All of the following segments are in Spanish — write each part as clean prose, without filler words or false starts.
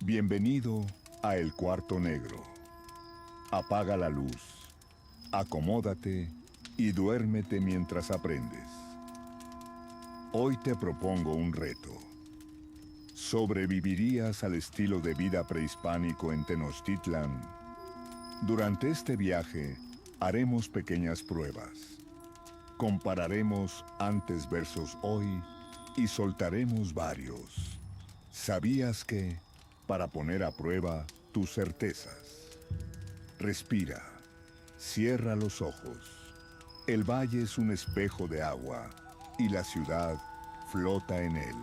Bienvenido a El Cuarto Negro. Apaga la luz, acomódate y duérmete mientras aprendes. Hoy te propongo un reto. ¿Sobrevivirías al estilo de vida prehispánico en Tenochtitlan? Durante este viaje, haremos pequeñas pruebas. Compararemos antes versus hoy y soltaremos varios. ¿Sabías que, para poner a prueba tus certezas? Respira, cierra los ojos. El valle es un espejo de agua y la ciudad flota en él.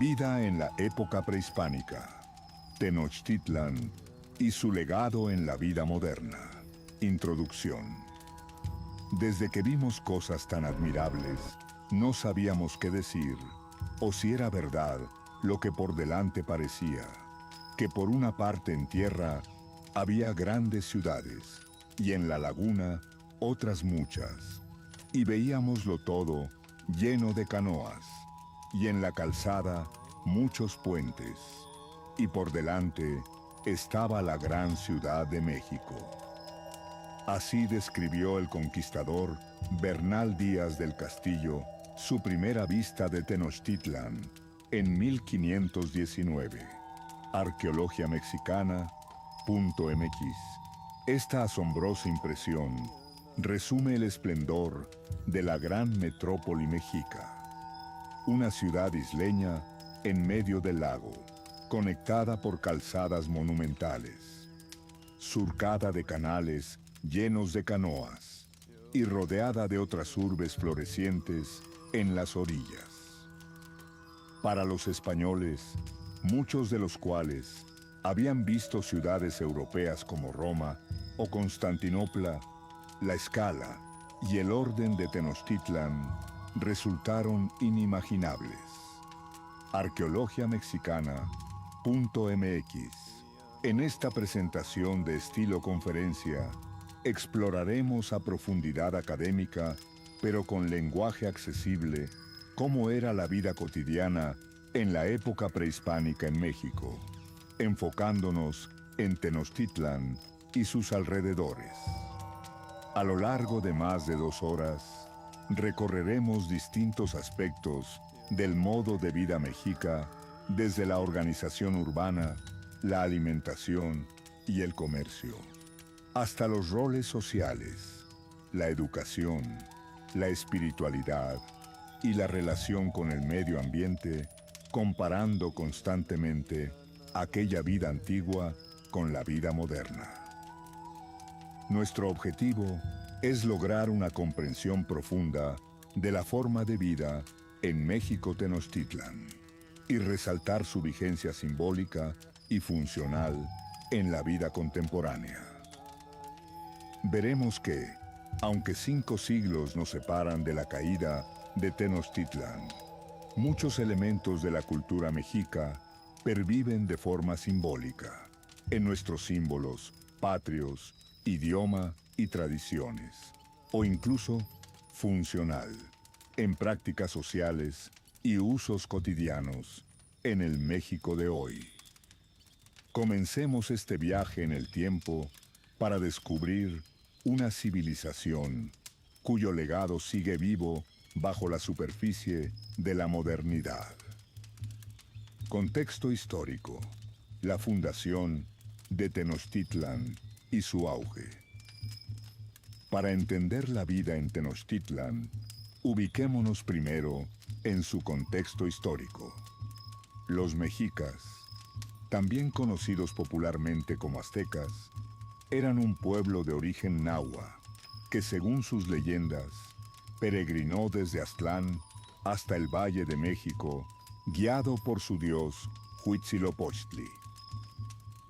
Vida en la época prehispánica. Tenochtitlan y su legado en la vida moderna. Introducción. Desde que vimos cosas tan admirables, no sabíamos qué decir, o si era verdad lo que por delante parecía, que por una parte en tierra había grandes ciudades, y en la laguna otras muchas, y veíamoslo todo lleno de canoas, y en la calzada muchos puentes, y por delante estaba la gran ciudad de México. Así describió el conquistador Bernal Díaz del Castillo su primera vista de Tenochtitlan en 1519. Arqueologiamexicana.mx. Esta asombrosa impresión resume el esplendor de la gran metrópoli mexica. Una ciudad isleña en medio del lago, conectada por calzadas monumentales, surcada de canales llenos de canoas y rodeada de otras urbes florecientes en las orillas. Para los españoles, muchos de los cuales habían visto ciudades europeas como Roma o Constantinopla, la escala y el orden de Tenochtitlan resultaron inimaginables. Arqueologiamexicana.mx. En esta presentación de estilo conferencia, exploraremos a profundidad académica, pero con lenguaje accesible, cómo era la vida cotidiana en la época prehispánica en México, enfocándonos en Tenochtitlan y sus alrededores. A lo largo de más de 2 horas, recorreremos distintos aspectos del modo de vida mexica, desde la organización urbana, la alimentación y el comercio, hasta los roles sociales, la educación, la espiritualidad y la relación con el medio ambiente, comparando constantemente aquella vida antigua con la vida moderna. Nuestro objetivo es lograr una comprensión profunda de la forma de vida en México Tenochtitlan y resaltar su vigencia simbólica y funcional en la vida contemporánea. Veremos que, aunque 5 siglos nos separan de la caída de Tenochtitlan, muchos elementos de la cultura mexica perviven de forma simbólica en nuestros símbolos patrios, idioma y tradiciones, o incluso funcional en prácticas sociales y usos cotidianos en el México de hoy. Comencemos este viaje en el tiempo para descubrir una civilización cuyo legado sigue vivo bajo la superficie de la modernidad. Contexto histórico: la fundación de Tenochtitlan y su auge. Para entender la vida en Tenochtitlan, ubiquémonos primero en su contexto histórico. Los mexicas, también conocidos popularmente como aztecas, eran un pueblo de origen nahua, que según sus leyendas, peregrinó desde Aztlán hasta el Valle de México, guiado por su dios Huitzilopochtli.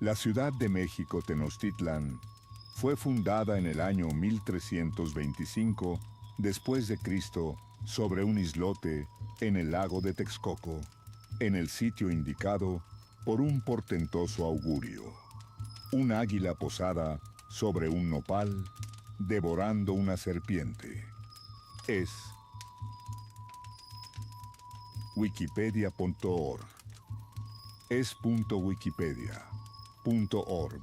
La ciudad de México Tenochtitlan fue fundada en el año 1325 después de Cristo sobre un islote en el lago de Texcoco, en el sitio indicado por un portentoso augurio. Un águila posada sobre un nopal, devorando una serpiente. Es wikipedia.org. es.wikipedia.org.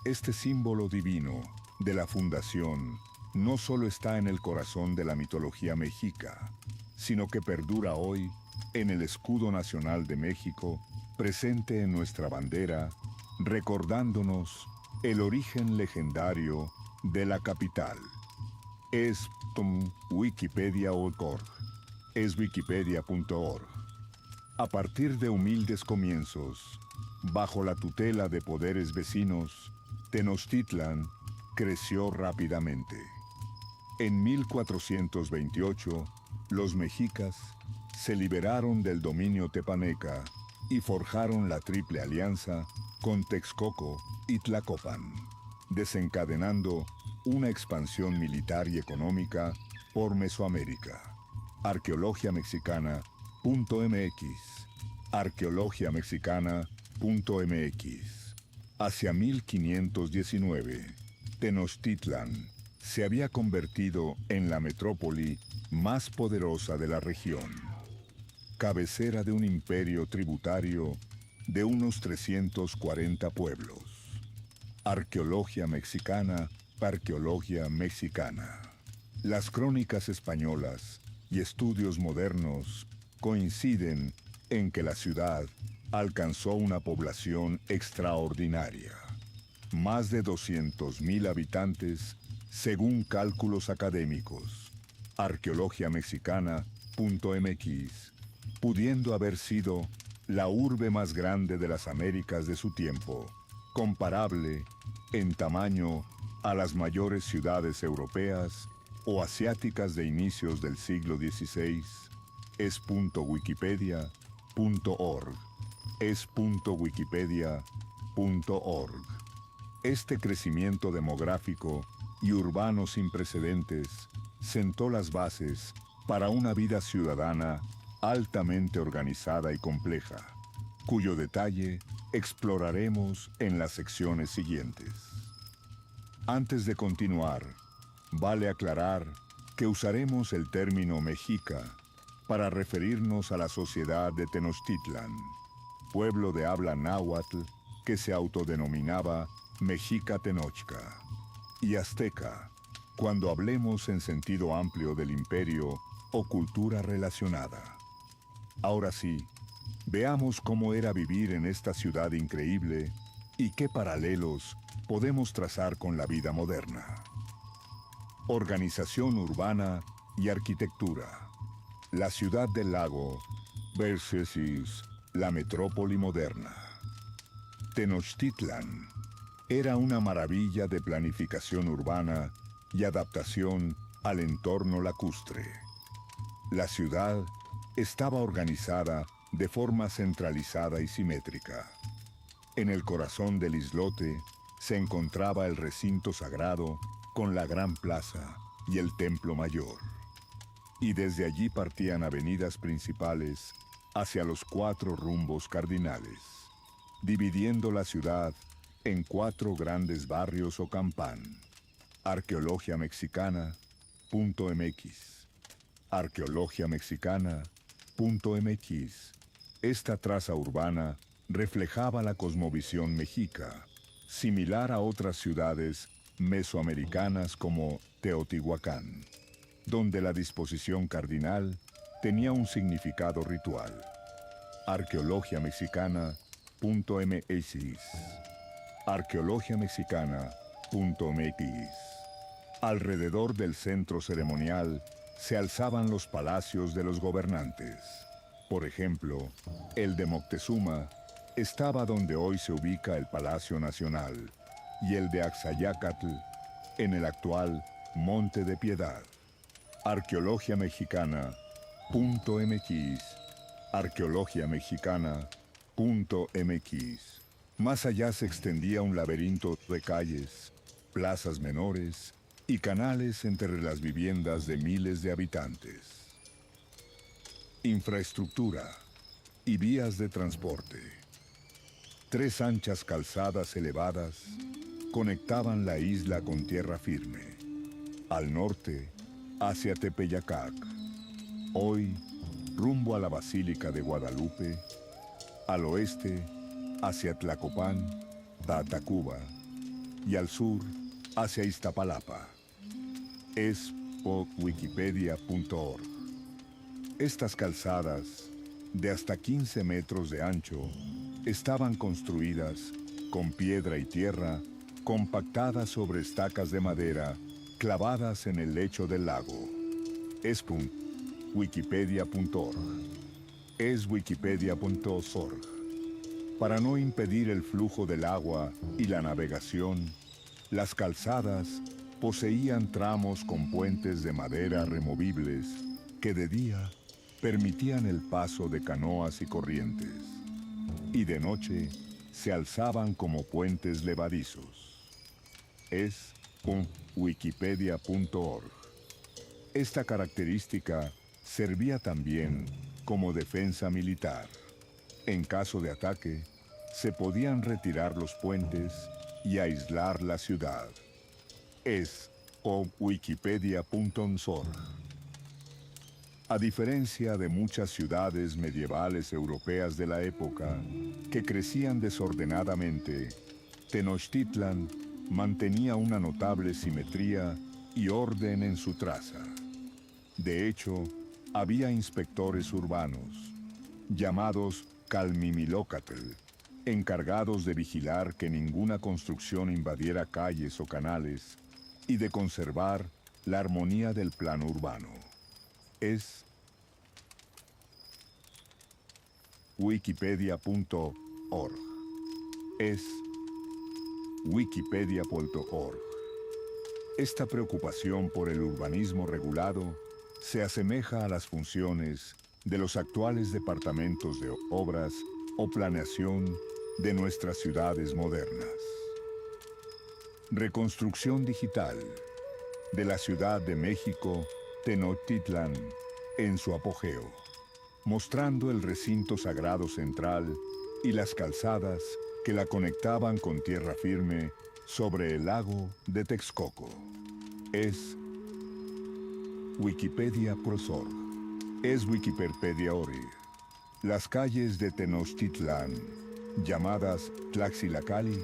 Este símbolo divino de la fundación no solo está en el corazón de la mitología mexica, sino que perdura hoy en el escudo nacional de México, presente en nuestra bandera, recordándonos el origen legendario de la capital. Es.wikipedia.org. Es.wikipedia.org. A partir de humildes comienzos, bajo la tutela de poderes vecinos, Tenochtitlan creció rápidamente. En 1428, los mexicas se liberaron del dominio tepaneca y forjaron la Triple Alianza con Texcoco y Tlacopan, desencadenando una expansión militar y económica por Mesoamérica. Arqueologiamexicana.mx. Arqueologiamexicana.mx. Hacia 1519, Tenochtitlan se había convertido en la metrópoli más poderosa de la región, cabecera de un imperio tributario de unos 340 pueblos. Arqueología mexicana, Arqueología mexicana. Las crónicas españolas y estudios modernos coinciden en que la ciudad alcanzó una población extraordinaria. Más de 200,000 habitantes, según cálculos académicos. Arqueologiamexicana.mx, pudiendo haber sido la urbe más grande de las Américas de su tiempo, comparable en tamaño a las mayores ciudades europeas o asiáticas de inicios del siglo XVI. Es.wikipedia.org. Es.wikipedia.org. Este crecimiento demográfico y urbano sin precedentes sentó las bases para una vida ciudadana altamente organizada y compleja, cuyo detalle exploraremos en las secciones siguientes. Antes de continuar, vale aclarar que usaremos el término mexica para referirnos a la sociedad de Tenochtitlan, pueblo de habla náhuatl que se autodenominaba Mexica Tenochca, y azteca, cuando hablemos en sentido amplio del imperio o cultura relacionada. Ahora sí, veamos cómo era vivir en esta ciudad increíble y qué paralelos podemos trazar con la vida moderna. Organización urbana y arquitectura. La ciudad del lago versus la metrópoli moderna. Tenochtitlan era una maravilla de planificación urbana y adaptación al entorno lacustre. La ciudad estaba organizada de forma centralizada y simétrica. En el corazón del islote se encontraba el recinto sagrado con la gran plaza y el templo mayor. Y desde allí partían avenidas principales hacia los 4 rumbos cardinales, dividiendo la ciudad en 4 grandes barrios o campán. Arqueologiamexicana.mx. Arqueologiamexicana.mx. Esta traza urbana reflejaba la cosmovisión mexica, similar a otras ciudades mesoamericanas como Teotihuacán, donde la disposición cardinal tenía un significado ritual. Arqueologiamexicana.mx. Arqueologiamexicana.mx. Alrededor del centro ceremonial se alzaban los palacios de los gobernantes. Por ejemplo, el de Moctezuma estaba donde hoy se ubica el Palacio Nacional, y el de Axayácatl en el actual Monte de Piedad. Arqueologiamexicana.mx. Arqueologiamexicana.mx. Más allá se extendía un laberinto de calles, plazas menores y canales entre las viviendas de miles de habitantes. Infraestructura y vías de transporte. 3 anchas calzadas elevadas conectaban la isla con tierra firme. Al norte, hacia Tepeyacac, hoy rumbo a la Basílica de Guadalupe. Al oeste, hacia Tlacopan, Tacuba, y al sur, hacia Iztapalapa. Es wikipedia.org. Estas calzadas, de hasta 15 metros de ancho, estaban construidas con piedra y tierra, compactadas sobre estacas de madera, clavadas en el lecho del lago. Es wikipedia.org. Es wikipedia.org. Para no impedir el flujo del agua y la navegación, las calzadas poseían tramos con puentes de madera removibles que de día permitían el paso de canoas y corrientes, y de noche se alzaban como puentes levadizos. Es wikipedia.org. Esta característica servía también como defensa militar. En caso de ataque, se podían retirar los puentes y aislar la ciudad. Es wikipedia.org. A diferencia de muchas ciudades medievales europeas de la época, que crecían desordenadamente, Tenochtitlan mantenía una notable simetría y orden en su traza. De hecho, había inspectores urbanos, llamados Calmimilócatl, encargados de vigilar que ninguna construcción invadiera calles o canales y de conservar la armonía del plano urbano. Es wikipedia.org. Es wikipedia.org. Esta preocupación por el urbanismo regulado se asemeja a las funciones de los actuales departamentos de obras o planeación de nuestras ciudades modernas. Reconstrucción digital de la Ciudad de México, Tenochtitlan, en su apogeo, mostrando el recinto sagrado central y las calzadas que la conectaban con tierra firme sobre el lago de Texcoco. Es wikipedia.org. Es wikipedia.org. Las calles de Tenochtitlan, llamadas Tlaxilacali,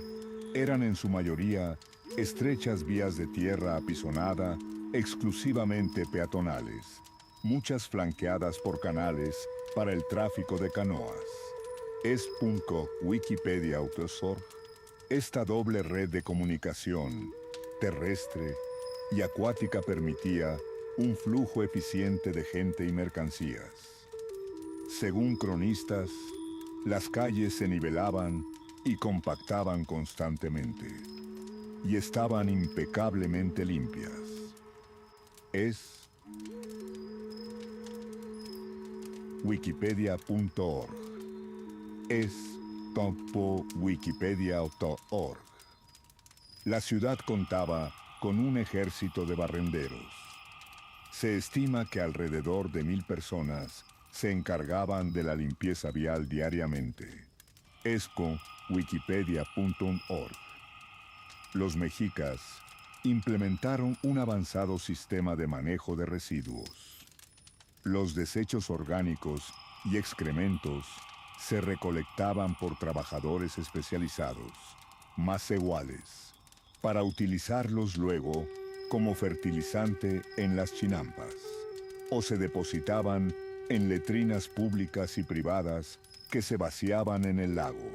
eran en su mayoría estrechas vías de tierra apisonada, exclusivamente peatonales, muchas flanqueadas por canales para el tráfico de canoas. Es wikipedia.org. Esta doble red de comunicación, terrestre y acuática, permitía un flujo eficiente de gente y mercancías. Según cronistas, las calles se nivelaban y compactaban constantemente, y estaban impecablemente limpias. Es wikipedia.org. Es wikipedia.org. La ciudad contaba con un ejército de barrenderos. Se estima que alrededor de 1000 personas se encargaban de la limpieza vial diariamente. Es wikipedia.org. Los mexicas implementaron un avanzado sistema de manejo de residuos. Los desechos orgánicos y excrementos se recolectaban por trabajadores especializados, masehuales, para utilizarlos luego como fertilizante en las chinampas, o se depositaban en letrinas públicas y privadas que se vaciaban en el lago.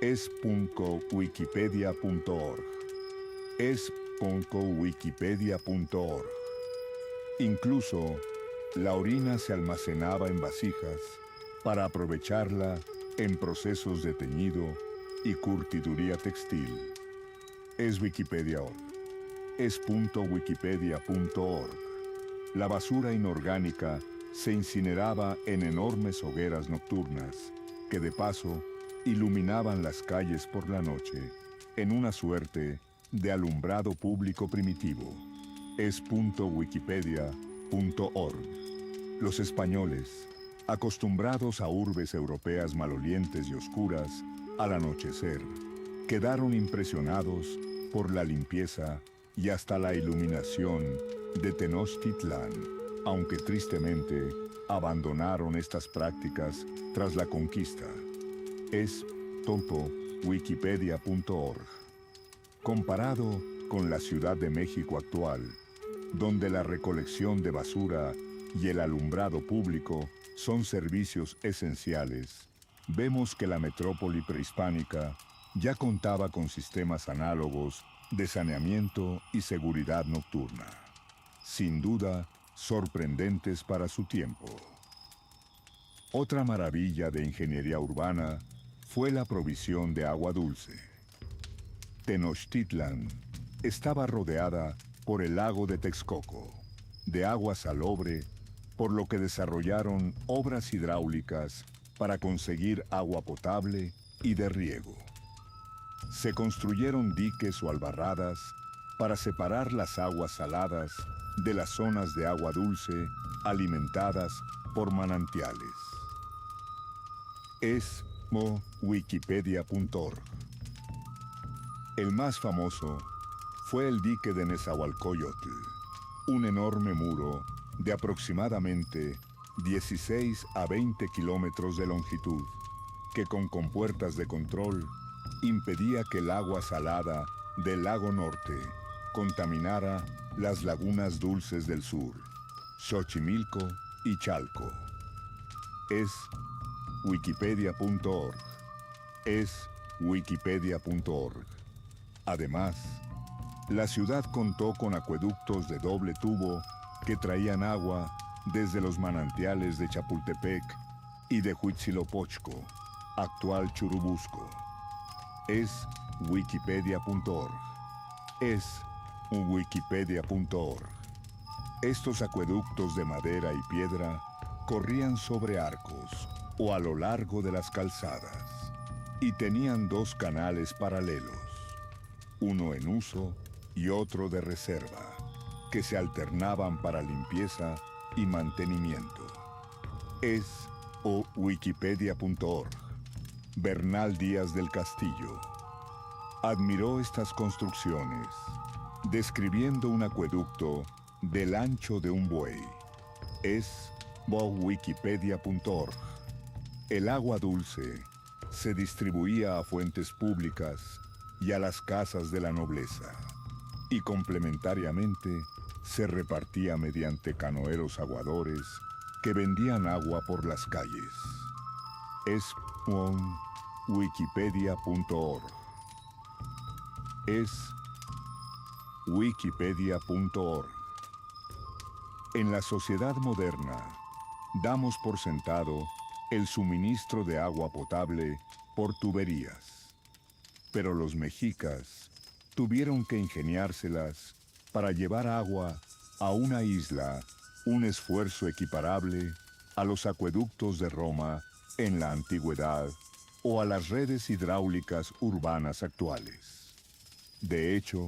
Es wikipedia.org. Es wikipedia.org. Incluso, la orina se almacenaba en vasijas para aprovecharla en procesos de teñido y curtiduría textil. Es wikipedia.org. Es wikipedia.org. La basura inorgánica se incineraba en enormes hogueras nocturnas que de paso iluminaban las calles por la noche en una suerte de alumbrado público primitivo. Es wikipedia.org. Los españoles, acostumbrados a urbes europeas malolientes y oscuras, al anochecer, quedaron impresionados por la limpieza y hasta la iluminación de Tenochtitlan, aunque tristemente abandonaron estas prácticas tras la conquista. Es Wikipedia.org. Comparado con la Ciudad de México actual, donde la recolección de basura y el alumbrado público son servicios esenciales, vemos que la metrópoli prehispánica ya contaba con sistemas análogos de saneamiento y seguridad nocturna, sin duda sorprendentes para su tiempo. Otra maravilla de ingeniería urbana fue la provisión de agua dulce. Tenochtitlan estaba rodeada por el lago de Texcoco, de agua salobre, por lo que desarrollaron obras hidráulicas para conseguir agua potable y de riego. Se construyeron diques o albarradas para separar las aguas saladas de las zonas de agua dulce alimentadas por manantiales. Es Wikipedia.org. El más famoso fue el dique de Nezahualcóyotl, un enorme muro de aproximadamente 16 a 20 kilómetros de longitud, que con compuertas de control impedía que el agua salada del lago Norte contaminara las lagunas dulces del sur, Xochimilco y Chalco. Es Wikipedia.org. Es Wikipedia.org. Además, la ciudad contó con acueductos de doble tubo que traían agua desde los manantiales de Chapultepec y de Huitzilopochtli, actual Churubusco. Es Wikipedia.org. Es Wikipedia.org. Estos acueductos de madera y piedra corrían sobre arcos o a lo largo de las calzadas y tenían dos canales paralelos, uno en uso y otro de reserva, que se alternaban para limpieza y mantenimiento. Es Wikipedia.org. Bernal Díaz del Castillo admiró estas construcciones, describiendo un acueducto del ancho de un buey. Es Wikipedia.org. El agua dulce se distribuía a fuentes públicas y a las casas de la nobleza, y complementariamente se repartía mediante canoeros aguadores que vendían agua por las calles. Es Wikipedia.org. Es Wikipedia.org. En la sociedad moderna, damos por sentado el suministro de agua potable por tuberías. Pero los mexicas tuvieron que ingeniárselas para llevar agua a una isla, un esfuerzo equiparable a los acueductos de Roma en la antigüedad o a las redes hidráulicas urbanas actuales. De hecho,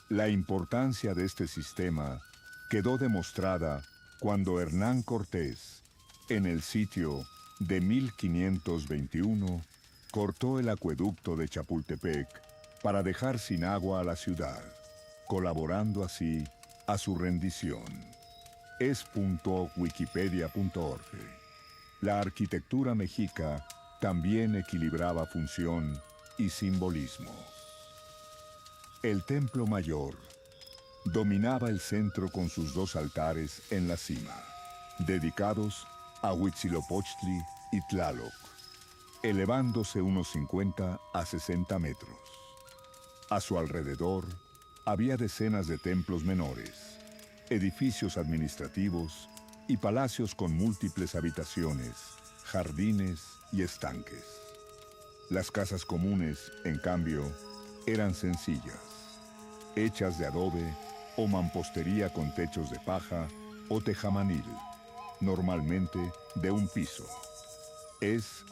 la importancia de este sistema quedó demostrada cuando Hernán Cortés, en el sitio de 1521, cortó el acueducto de Chapultepec para dejar sin agua a la ciudad, colaborando así a su rendición. Es Wikipedia.org. La arquitectura mexica también equilibraba función y simbolismo. El Templo Mayor dominaba el centro con sus dos altares en la cima, dedicados a Huitzilopochtli y Tlaloc, elevándose unos 50 a 60 metros. A su alrededor había decenas de templos menores, edificios administrativos y palacios con múltiples habitaciones, jardines y estanques. Las casas comunes, en cambio, eran sencillas, hechas de adobe o mampostería con techos de paja o tejamanil, normalmente de un piso. Es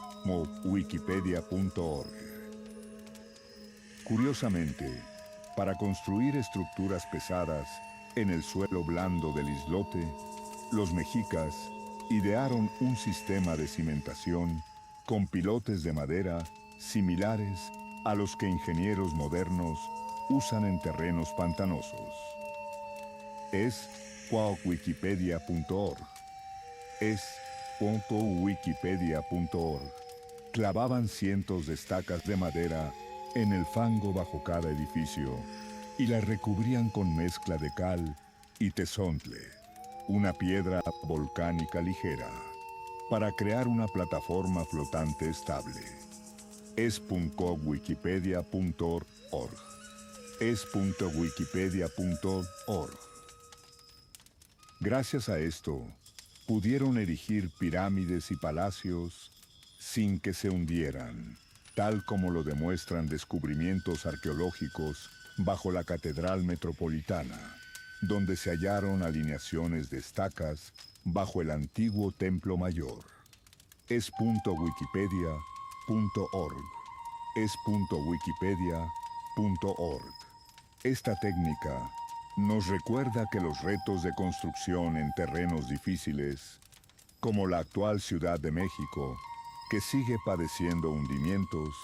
Wikipedia.org. Curiosamente, para construir estructuras pesadas en el suelo blando del islote, los mexicas idearon un sistema de cimentación con pilotes de madera similares a los que ingenieros modernos usan en terrenos pantanosos. Es Wikipedia.org. Es Wikipedia.org. Clavaban cientos de estacas de madera en el fango bajo cada edificio y las recubrían con mezcla de cal y tezontle, una piedra volcánica ligera, para crear una plataforma flotante estable. es.wikipedia.org. es.wikipedia.org. Gracias a esto, pudieron erigir pirámides y palacios sin que se hundieran, tal como lo demuestran descubrimientos arqueológicos bajo la Catedral Metropolitana, donde se hallaron alineaciones de estacas bajo el antiguo Templo Mayor. es.wikipedia.org. es.wikipedia.org. Esta técnica nos recuerda que los retos de construcción en terrenos difíciles, como la actual Ciudad de México, que sigue padeciendo hundimientos,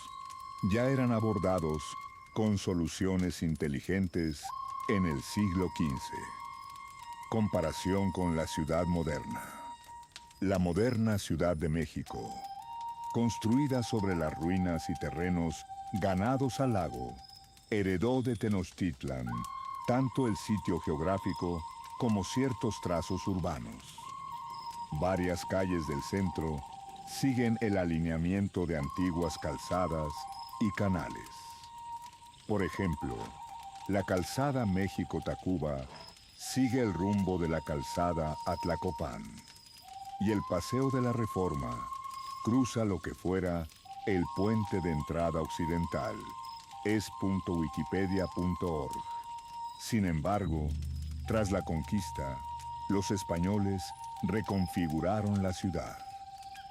ya eran abordados con soluciones inteligentes en el siglo XV. Comparación con la ciudad moderna. La moderna Ciudad de México, construida sobre las ruinas y terrenos ganados al lago, heredó de Tenochtitlan tanto el sitio geográfico como ciertos trazos urbanos. Varias calles del centro siguen el alineamiento de antiguas calzadas y canales. Por ejemplo, la calzada México-Tacuba sigue el rumbo de la calzada a Tlacopan, y el Paseo de la Reforma cruza lo que fuera el puente de entrada occidental. es.wikipedia.org. Sin embargo, tras la conquista, los españoles reconfiguraron la ciudad.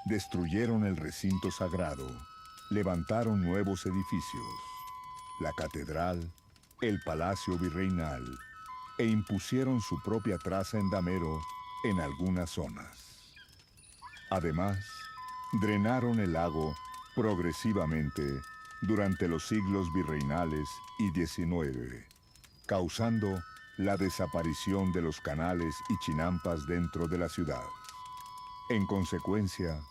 Destruyeron el recinto sagrado, levantaron nuevos edificios, la catedral, el palacio virreinal, e impusieron su propia traza en damero en algunas zonas. Además, drenaron el lago progresivamente durante los siglos virreinales y XIX, causando la desaparición de los canales y chinampas dentro de la ciudad. En consecuencia,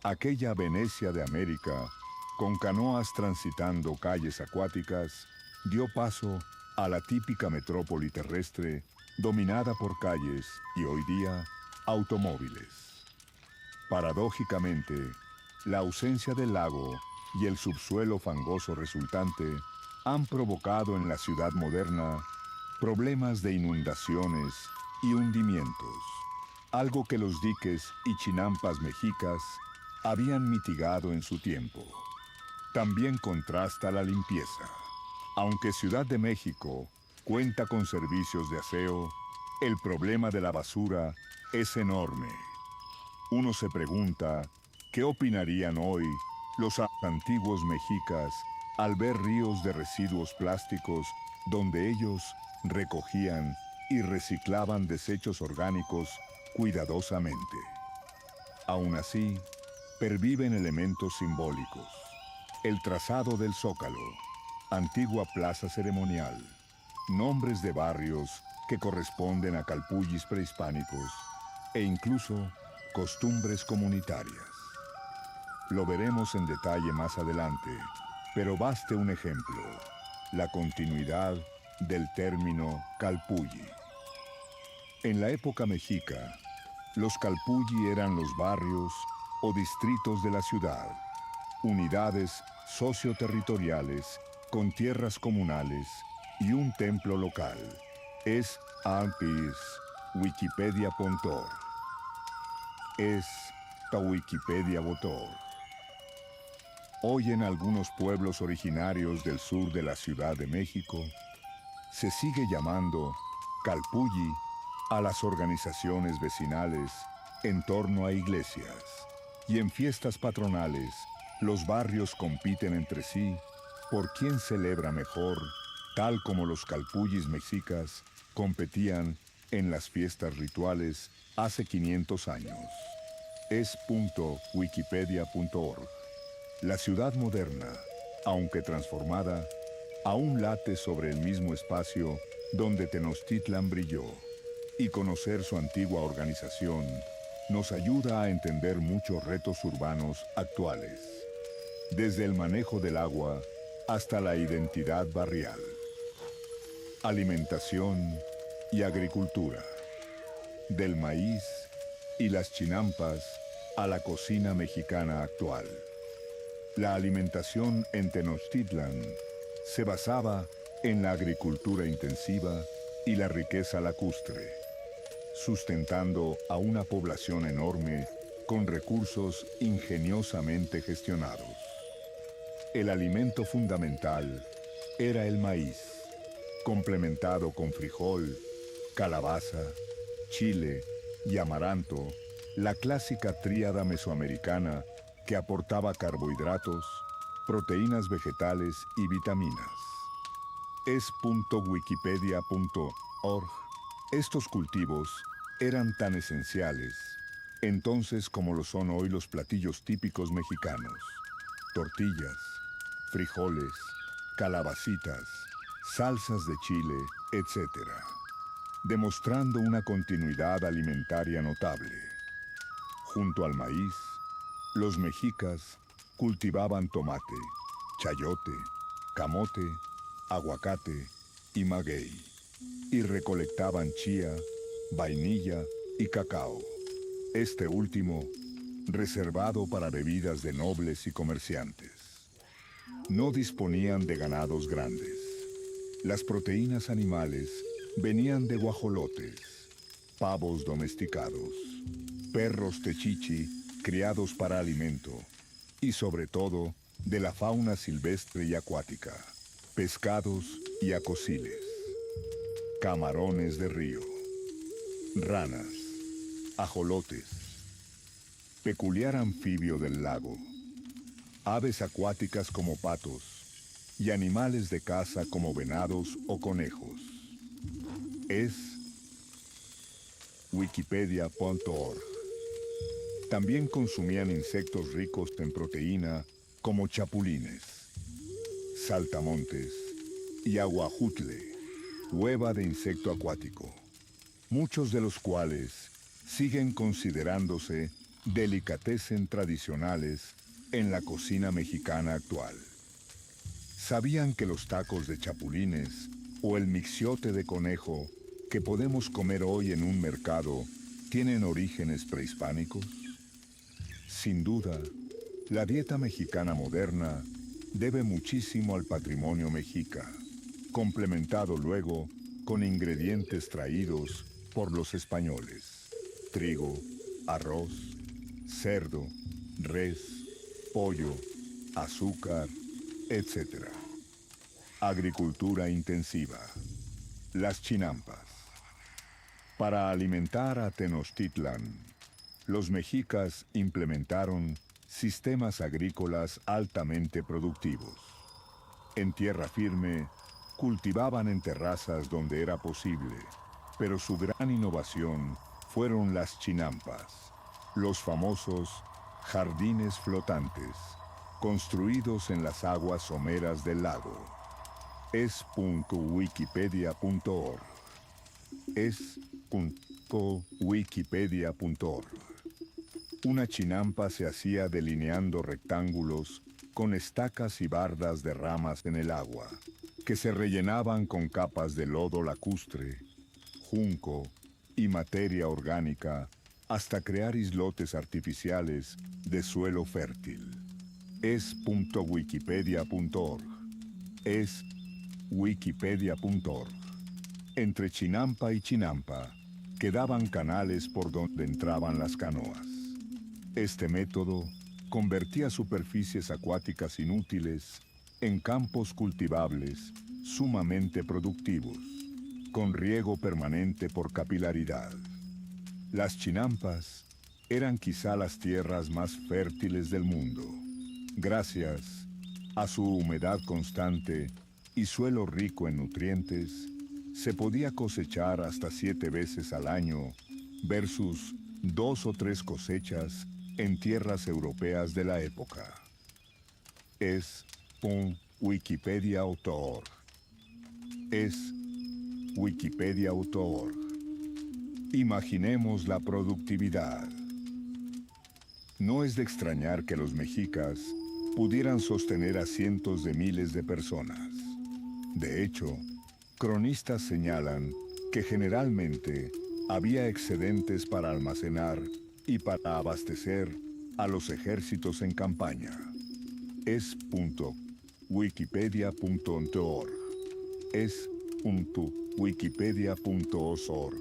aquella Venecia de América, con canoas transitando calles acuáticas, dio paso a la típica metrópoli terrestre dominada por calles y hoy día automóviles. Paradójicamente, la ausencia del lago y el subsuelo fangoso resultante han provocado en la ciudad moderna problemas de inundaciones y hundimientos, algo que los diques y chinampas mexicas habían mitigado en su tiempo. También contrasta la limpieza. Aunque Ciudad de México cuenta con servicios de aseo, el problema de la basura es enorme. Uno se pregunta, ¿qué opinarían hoy los antiguos mexicas al ver ríos de residuos plásticos donde ellos recogían y reciclaban desechos orgánicos cuidadosamente? Aún así, perviven elementos simbólicos. El trazado del Zócalo, antigua plaza ceremonial, nombres de barrios que corresponden a calpullis prehispánicos e incluso costumbres comunitarias. Lo veremos en detalle más adelante, pero baste un ejemplo, la continuidad del término calpulli. En la época mexica, los calpulli eran los barrios o distritos de la ciudad, unidades socioterritoriales con tierras comunales y un templo local. Es wikipedia.org. Es wikipedia.org. Hoy en algunos pueblos originarios del sur de la Ciudad de México, se sigue llamando calpulli a las organizaciones vecinales en torno a iglesias, y en fiestas patronales, los barrios compiten entre sí por quién celebra mejor, tal como los calpullis mexicas competían en las fiestas rituales hace 500 años. Es.wikipedia.org. La ciudad moderna, aunque transformada, aún late sobre el mismo espacio donde Tenochtitlan brilló, y conocer su antigua organización nos ayuda a entender muchos retos urbanos actuales. desde el manejo del agua hasta la identidad barrial, alimentación y agricultura, del maíz y las chinampas a la cocina mexicana actual. La alimentación en Tenochtitlan se basaba en la agricultura intensiva y la riqueza lacustre, sustentando a una población enorme con recursos ingeniosamente gestionados. El alimento fundamental era el maíz, complementado con frijol, calabaza, chile y amaranto, la clásica tríada mesoamericana que aportaba carbohidratos, proteínas vegetales y vitaminas. es.wikipedia.org. Estos cultivos eran tan esenciales entonces como lo son hoy los platillos típicos mexicanos: tortillas, frijoles, calabacitas, salsas de chile, etc., demostrando una continuidad alimentaria notable. Junto al maíz, los mexicas cultivaban tomate, chayote, camote, aguacate y maguey, y recolectaban chía, vainilla y cacao, este último reservado para bebidas de nobles y comerciantes. No disponían de ganados grandes. Las proteínas animales venían de guajolotes, pavos domesticados, perros techichi criados para alimento y sobre todo de la fauna silvestre y acuática, pescados y acosiles, camarones de río, ranas, ajolotes, peculiar anfibio del lago, aves acuáticas como patos y animales de caza como venados o conejos. Es wikipedia.org. También consumían insectos ricos en proteína como chapulines, saltamontes y aguajutle, hueva de insecto acuático, muchos de los cuales siguen considerándose delicatessen tradicionales en la cocina mexicana actual. ¿Sabían que los tacos de chapulines o el mixiote de conejo que podemos comer hoy en un mercado tienen orígenes prehispánicos? Sin duda, la dieta mexicana moderna debe muchísimo al patrimonio mexica, complementado luego con ingredientes traídos por los españoles: trigo, arroz, cerdo, res, pollo, azúcar, etc. Agricultura intensiva. Las chinampas. Para alimentar a Tenochtitlan, los mexicas implementaron sistemas agrícolas altamente productivos. En tierra firme, cultivaban en terrazas donde era posible, pero su gran innovación fueron las chinampas, los famosos jardines flotantes, construidos en las aguas someras del lago. es.wikipedia.org. es.wikipedia.org. Una chinampa se hacía delineando rectángulos con estacas y bardas de ramas en el agua, que se rellenaban con capas de lodo lacustre, junco y materia orgánica hasta crear islotes artificiales de suelo fértil. es.wikipedia.org. es wikipedia.org. Entre chinampa y chinampa quedaban canales por donde entraban las canoas. Este método convertía superficies acuáticas inútiles en campos cultivables sumamente productivos, con riego permanente por capilaridad. Las chinampas eran quizá las tierras más fértiles del mundo, gracias a su humedad constante y suelo rico en nutrientes. Se podía cosechar hasta 7 veces al año versus 2 o 3 cosechas en tierras europeas de la época. es.wikipedia.org. es.wikipedia.org. Imaginemos la productividad. No es de extrañar que los mexicas pudieran sostener a cientos de miles de personas. De hecho, cronistas señalan que generalmente había excedentes para almacenar y para abastecer a los ejércitos en campaña. Es.wikipedia.org. Es.wikipedia.org.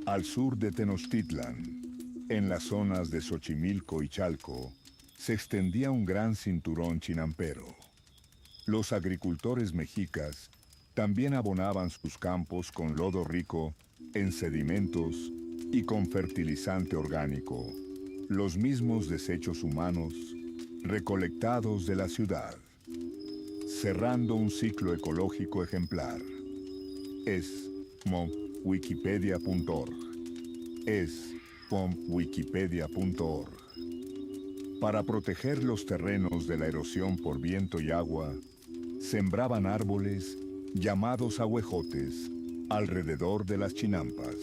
Al sur de Tenochtitlan, en las zonas de Xochimilco y Chalco, se extendía un gran cinturón chinampero. Los agricultores mexicas también abonaban sus campos con lodo rico en sedimentos y con fertilizante orgánico, los mismos desechos humanos recolectados de la ciudad, cerrando un ciclo ecológico ejemplar. Es.wikipedia.org. Es.wikipedia.org. Para proteger los terrenos de la erosión por viento y agua, sembraban árboles llamados ahuejotes alrededor de las chinampas,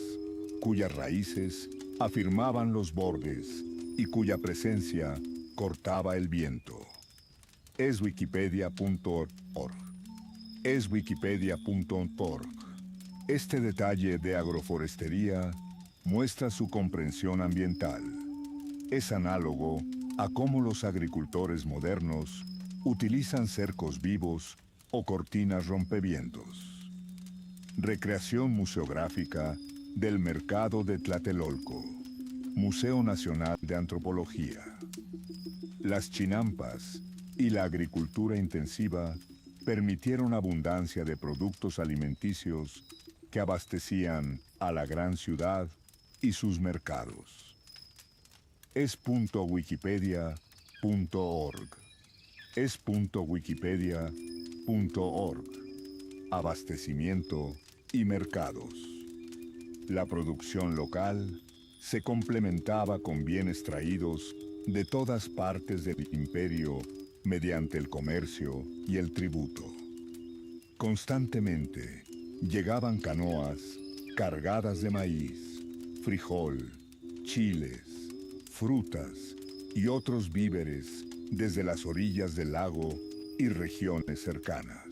cuyas raíces afirmaban los bordes y cuya presencia cortaba el viento. Es.wikipedia.org. Es.wikipedia.org. Este detalle de agroforestería muestra su comprensión ambiental. Es análogo a cómo los agricultores modernos utilizan cercos vivos o cortinas rompevientos. Recreación museográfica del Mercado de Tlatelolco, Museo Nacional de Antropología. Las chinampas y la agricultura intensiva permitieron abundancia de productos alimenticios que abastecían a la gran ciudad y sus mercados. Es.wikipedia.org. Es.wikipedia.org. Abastecimiento y mercados. La producción local se complementaba con bienes traídos de todas partes del imperio mediante el comercio y el tributo. Constantemente llegaban canoas cargadas de maíz, frijol, chiles, frutas y otros víveres desde las orillas del lago y regiones cercanas.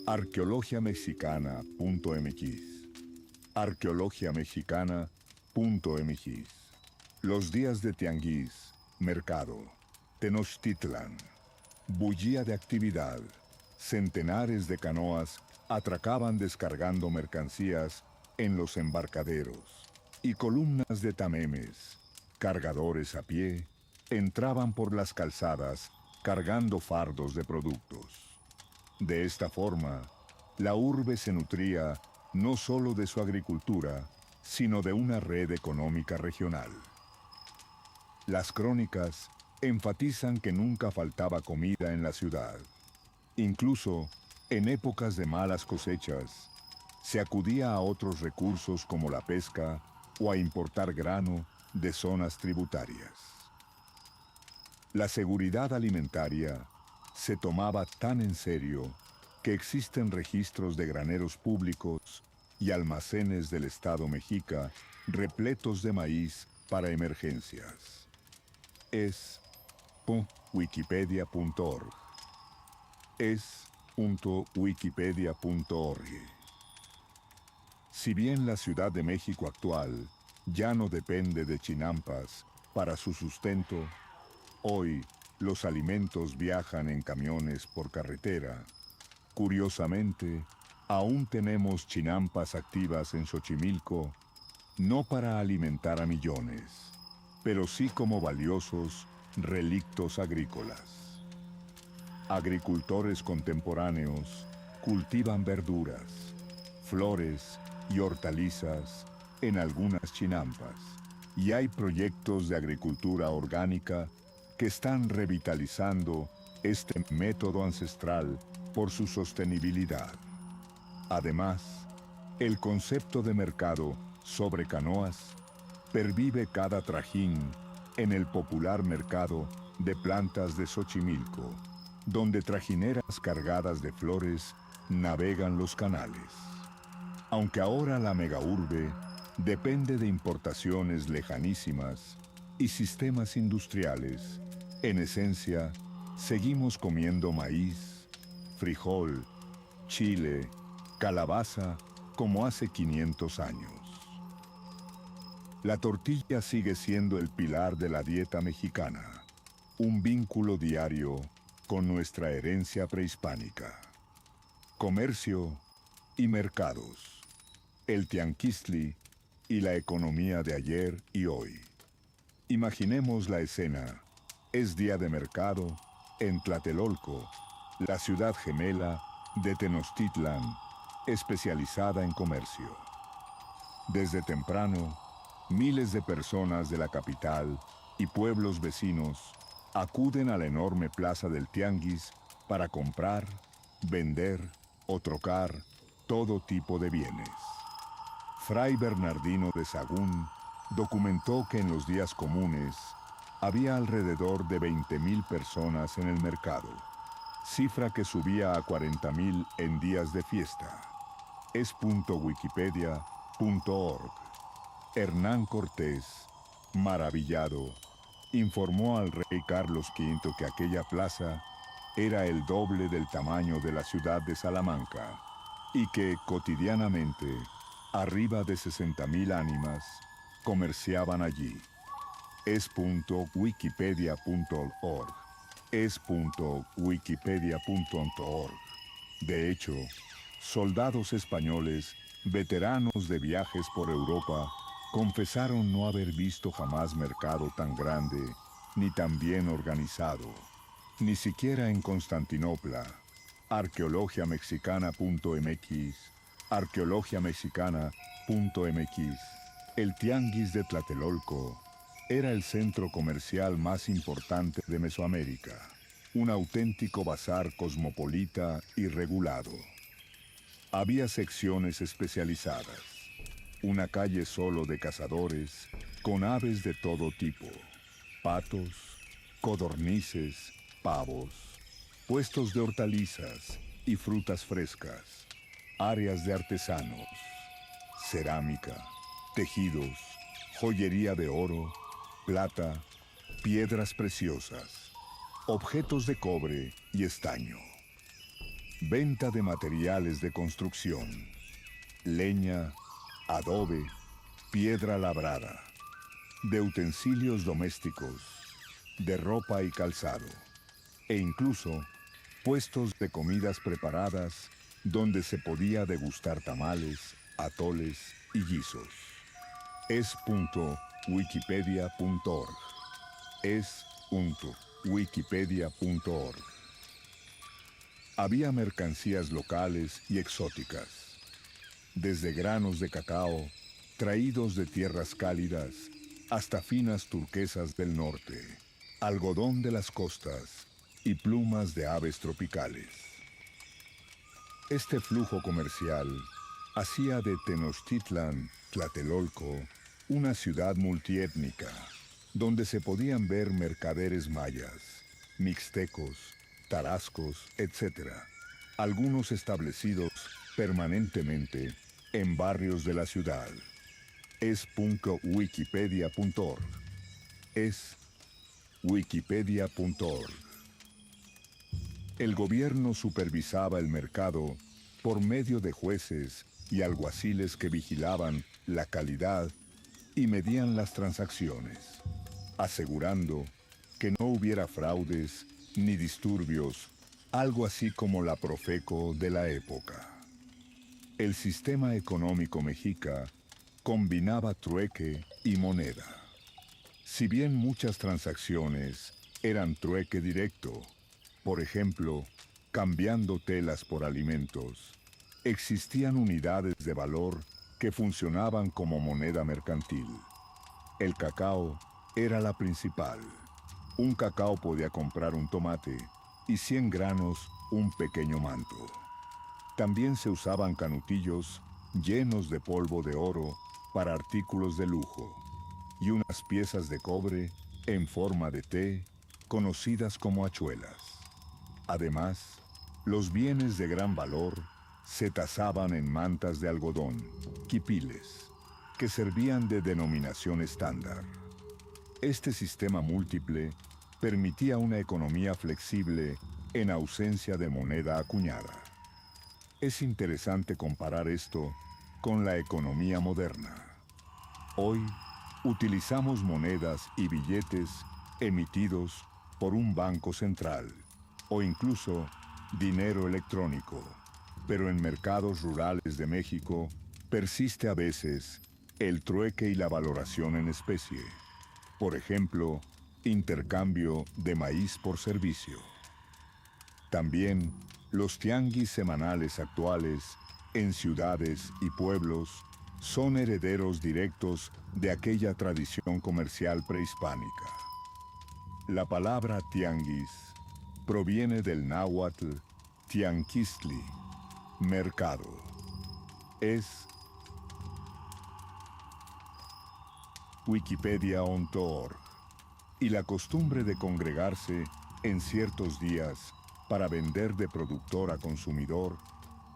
Arqueologiamexicana.mx. Arqueologiamexicana.mx. Los días de tianguis, mercado, Tenochtitlan. Bullía de actividad. Centenares de canoas atracaban descargando mercancías en los embarcaderos y columnas de tamemes, cargadores a pie, entraban por las calzadas cargando fardos de productos. De esta forma, la urbe se nutría no solo de su agricultura, sino de una red económica regional. Las crónicas enfatizan que nunca faltaba comida en la ciudad. Incluso, en épocas de malas cosechas, se acudía a otros recursos como la pesca o a importar grano de zonas tributarias. La seguridad alimentaria se tomaba tan en serio que existen registros de graneros públicos y almacenes del Estado mexica repletos de maíz para emergencias. Es.wikipedia.org. Es.wikipedia.org. Si bien la Ciudad de México actual ya no depende de chinampas para su sustento, hoy los alimentos viajan en camiones por carretera. Curiosamente, aún tenemos chinampas activas en Xochimilco, no para alimentar a millones, pero sí como valiosos relictos agrícolas. Agricultores contemporáneos cultivan verduras, flores y hortalizas en algunas chinampas, y hay proyectos de agricultura orgánica que están revitalizando este método ancestral por su sostenibilidad. Además, el concepto de mercado sobre canoas pervive cada trajín en el popular mercado de plantas de Xochimilco, donde trajineras cargadas de flores navegan los canales. Aunque ahora la megaurbe depende de importaciones lejanísimas y sistemas industriales, en esencia, Seguimos comiendo maíz, frijol, chile, calabaza como hace 500 años. La tortilla sigue siendo el pilar de la dieta mexicana, un vínculo diario con nuestra herencia prehispánica. Comercio y mercados, el tianguistli y la economía de ayer y hoy. Imaginemos la escena. Es día de mercado en Tlatelolco, la ciudad gemela de Tenochtitlan, especializada en comercio. Desde temprano, miles de personas de la capital y pueblos vecinos acuden a la enorme plaza del tianguis para comprar, vender o trocar todo tipo de bienes. Fray Bernardino de Sahagún documentó que en los días comunes había alrededor de 20,000 personas en el mercado, cifra que subía a 40,000 en días de fiesta. Es.wikipedia.org. Hernán Cortés, maravillado, informó al rey Carlos V que aquella plaza era el doble del tamaño de la ciudad de Salamanca y que cotidianamente arriba de 60,000 ánimas comerciaban allí. Es.wikipedia.org. Es.wikipedia.org. De hecho, soldados españoles, veteranos de viajes por Europa, confesaron no haber visto jamás mercado tan grande ni tan bien organizado, ni siquiera en Constantinopla. Arqueologiamexicana.mx, arqueologiamexicana.mx. El Tianguis de Tlatelolco era el centro comercial más importante de Mesoamérica, un auténtico bazar cosmopolita y regulado. Había secciones especializadas, una calle solo de cazadores, con aves de todo tipo, patos, codornices, pavos, puestos de hortalizas y frutas frescas, áreas de artesanos, cerámica, tejidos, joyería de oro, plata, piedras preciosas, objetos de cobre y estaño. Venta de materiales de construcción, leña, adobe, piedra labrada, de utensilios domésticos, de ropa y calzado, e incluso puestos de comidas preparadas donde se podía degustar tamales, atoles y guisos. Es.wikipedia.org. Es.wikipedia.org. Había mercancías locales y exóticas, desde granos de cacao, traídos de tierras cálidas, hasta finas turquesas del norte, algodón de las costas y plumas de aves tropicales. Este flujo comercial hacía de Tenochtitlan, Tlatelolco, una ciudad multiétnica, donde se podían ver mercaderes mayas, mixtecos, tarascos, etc., algunos establecidos permanentemente en barrios de la ciudad. Es.wikipedia.org. Es.wikipedia.org. El gobierno supervisaba el mercado por medio de jueces y alguaciles que vigilaban la calidad y medían las transacciones, asegurando que no hubiera fraudes ni disturbios, algo así como la Profeco de la época. El sistema económico mexica combinaba trueque y moneda. Si bien muchas transacciones eran trueque directo, por ejemplo, cambiando telas por alimentos, existían unidades de valor que funcionaban como moneda mercantil. El cacao era la principal. Un cacao podía comprar un tomate y 100 granos un pequeño manto. También se usaban canutillos llenos de polvo de oro para artículos de lujo y unas piezas de cobre en forma de T, conocidas como hachuelas. Además, los bienes de gran valor se tasaban en mantas de algodón, quipiles, que servían de denominación estándar. Este sistema múltiple permitía una economía flexible en ausencia de moneda acuñada. Es interesante comparar esto con la economía moderna. Hoy utilizamos monedas y billetes emitidos por un banco central o incluso dinero electrónico, pero en mercados rurales de México persiste a veces el trueque y la valoración en especie. Por ejemplo, intercambio de maíz por servicio. También los tianguis semanales actuales en ciudades y pueblos son herederos directos de aquella tradición comercial prehispánica. La palabra tianguis proviene del náhuatl tianquistli, mercado. Es wikipedia.org y la costumbre de congregarse en ciertos días para vender de productor a consumidor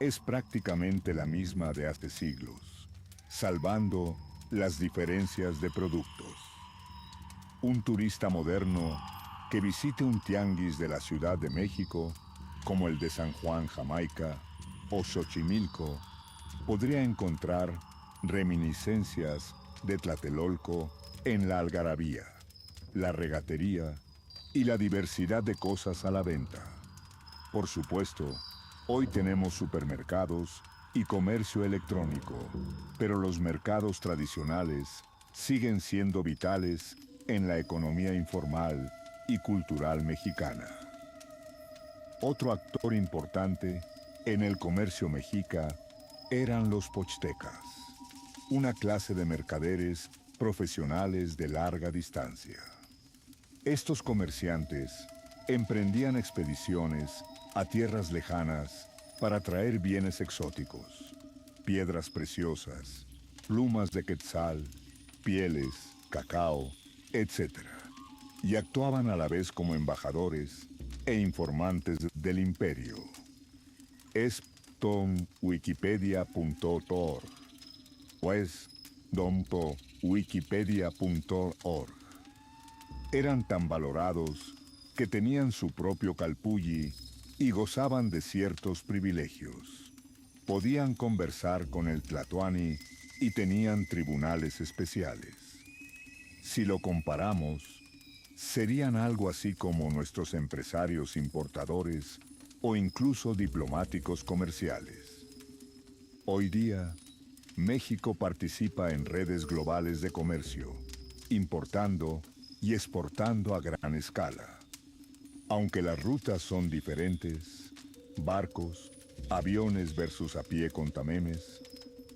es prácticamente la misma de hace siglos, salvando las diferencias de productos. Un turista moderno que visite un tianguis de la Ciudad de México, como el de San Juan, Jamaica, o Xochimilco, podría encontrar reminiscencias de Tlatelolco en la algarabía, la regatería y la diversidad de cosas a la venta. Por supuesto, hoy tenemos supermercados y comercio electrónico, pero los mercados tradicionales siguen siendo vitales en la economía informal y cultural mexicana. Otro actor importante en el comercio mexica eran los pochtecas, una clase de mercaderes profesionales de larga distancia. Estos comerciantes emprendían expediciones a tierras lejanas para traer bienes exóticos, piedras preciosas, plumas de quetzal, pieles, cacao, etc. Y actuaban a la vez como embajadores e informantes del imperio. Es wikipedia.org o es wikipedia.org. Eran tan valorados que tenían su propio calpulli y gozaban de ciertos privilegios. Podían conversar con el tlatoani y tenían tribunales especiales. Si lo comparamos, serían algo así como nuestros empresarios importadores o incluso diplomáticos comerciales. Hoy día, México participa en redes globales de comercio, importando y exportando a gran escala. Aunque las rutas son diferentes, barcos, aviones versus a pie con tamemes,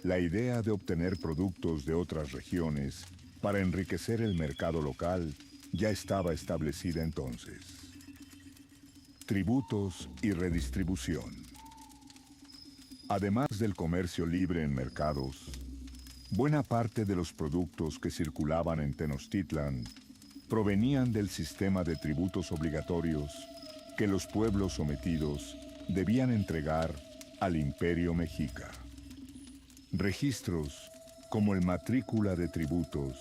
la idea de obtener productos de otras regiones para enriquecer el mercado local ya estaba establecida entonces. Tributos y redistribución. Además del comercio libre en mercados, buena parte de los productos que circulaban en Tenochtitlan provenían del sistema de tributos obligatorios que los pueblos sometidos debían entregar al Imperio Mexica. Registros, como el Matrícula de Tributos,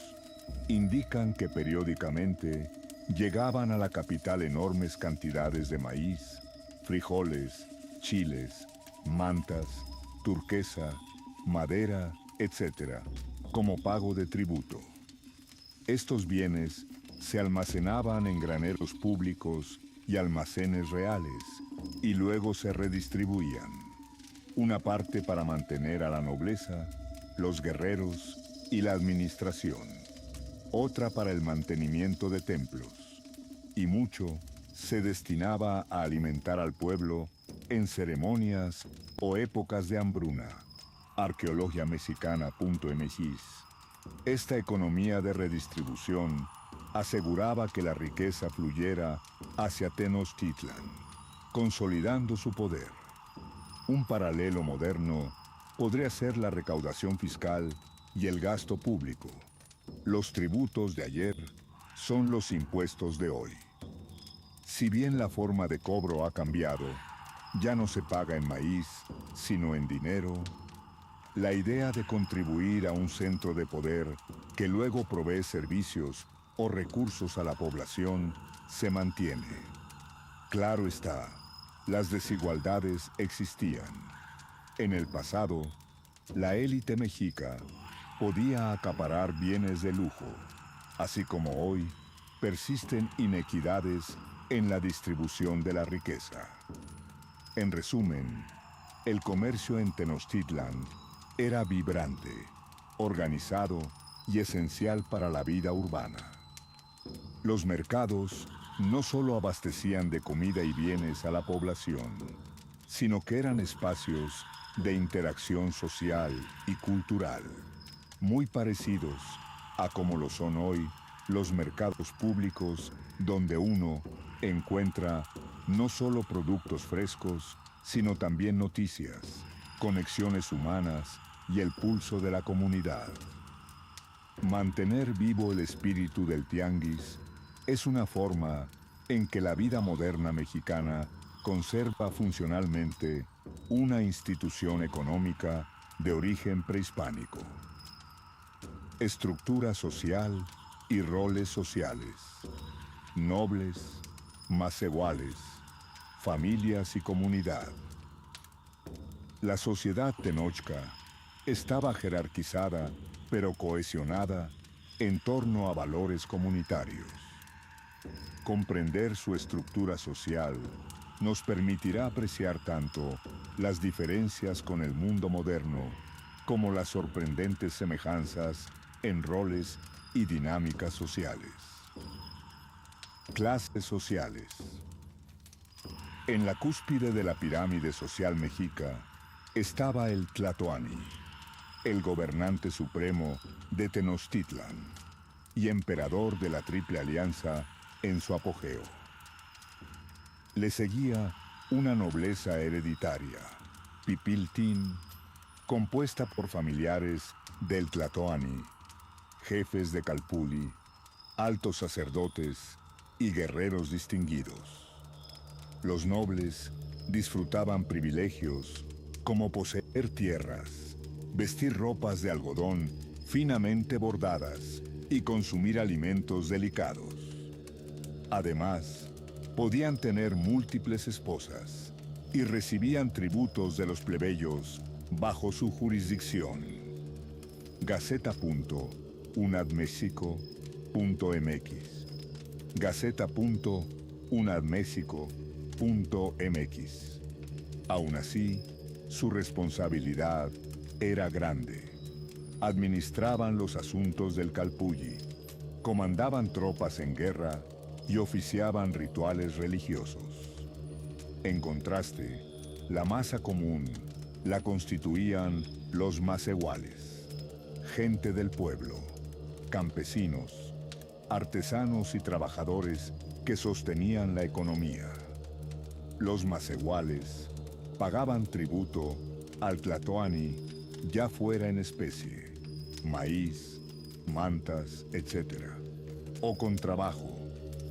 indican que periódicamente llegaban a la capital enormes cantidades de maíz, frijoles, chiles, mantas, turquesa, madera, etc., como pago de tributo. Estos bienes se almacenaban en graneros públicos y almacenes reales, y luego se redistribuían. Una parte para mantener a la nobleza, los guerreros y la administración. Otra para el mantenimiento de templos. Y mucho se destinaba a alimentar al pueblo en ceremonias o épocas de hambruna. Arqueologiamexicana.mx. Esta economía de redistribución aseguraba que la riqueza fluyera hacia Tenochtitlan, consolidando su poder. Un paralelo moderno podría ser la recaudación fiscal y el gasto público. Los tributos de ayer son los impuestos de hoy. Si bien la forma de cobro ha cambiado, ya no se paga en maíz, sino en dinero. La idea de contribuir a un centro de poder que luego provee servicios o recursos a la población se mantiene. Claro está, las desigualdades existían. En el pasado, la élite mexica podía acaparar bienes de lujo, así como hoy persisten inequidades en la distribución de la riqueza. En resumen, el comercio en Tenochtitlan era vibrante, organizado y esencial para la vida urbana. Los mercados no solo abastecían de comida y bienes a la población, sino que eran espacios de interacción social y cultural, muy parecidos a como lo son hoy los mercados públicos, donde uno encuentra no solo productos frescos, sino también noticias, conexiones humanas y el pulso de la comunidad. Mantener vivo el espíritu del tianguis es una forma en que la vida moderna mexicana conserva funcionalmente una institución económica de origen prehispánico. Estructura social y roles sociales. Nobles, macehuales, familias y comunidad. La sociedad tenochca estaba jerarquizada, pero cohesionada en torno a valores comunitarios. Comprender su estructura social nos permitirá apreciar tanto las diferencias con el mundo moderno como las sorprendentes semejanzas en roles y dinámicas sociales. Clases sociales. En la cúspide de la pirámide social mexica estaba el Tlatoani, el gobernante supremo de Tenochtitlan y emperador de la Triple Alianza en su apogeo. Le seguía una nobleza hereditaria, Pipiltín, compuesta por familiares del Tlatoani, jefes de Calpulli, altos sacerdotes y guerreros distinguidos. Los nobles disfrutaban privilegios como poseer tierras, vestir ropas de algodón finamente bordadas y consumir alimentos delicados. Además, podían tener múltiples esposas y recibían tributos de los plebeyos bajo su jurisdicción. Gaceta.unadmexico.mx Gaceta.unadmexico.mx. Aún así, su responsabilidad era grande. Administraban los asuntos del Calpulli, comandaban tropas en guerra y oficiaban rituales religiosos. En contraste, la masa común la constituían los macehuales, gente del pueblo, campesinos, artesanos y trabajadores que sostenían la economía. Los macehuales pagaban tributo al Tlatoani, ya fuera en especie, maíz, mantas, etc., o con trabajo,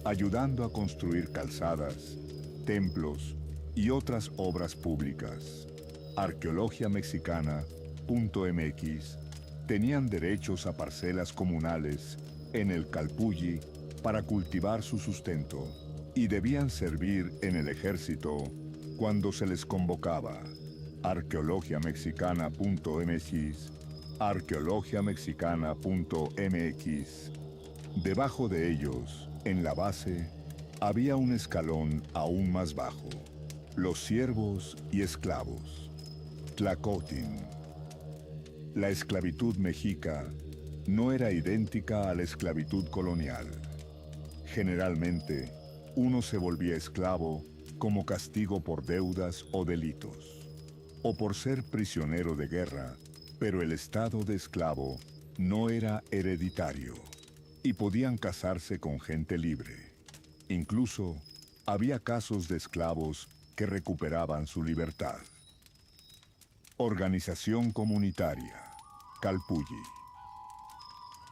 ayudando a construir calzadas, templos y otras obras públicas. Arqueologiamexicana.mx tenían derechos a parcelas comunales en el Calpulli para cultivar su sustento y debían servir en el ejército cuando se les convocaba. Arqueologiamexicana.mx Arqueologiamexicana.mx. Debajo de ellos, en la base, había un escalón aún más bajo: los siervos y esclavos. Tlacotin. La esclavitud mexica no era idéntica a la esclavitud colonial. Generalmente, uno se volvía esclavo como castigo por deudas o delitos, o por ser prisionero de guerra, pero el estado de esclavo no era hereditario, y podían casarse con gente libre. Incluso, había casos de esclavos que recuperaban su libertad. Organización comunitaria. Calpulli.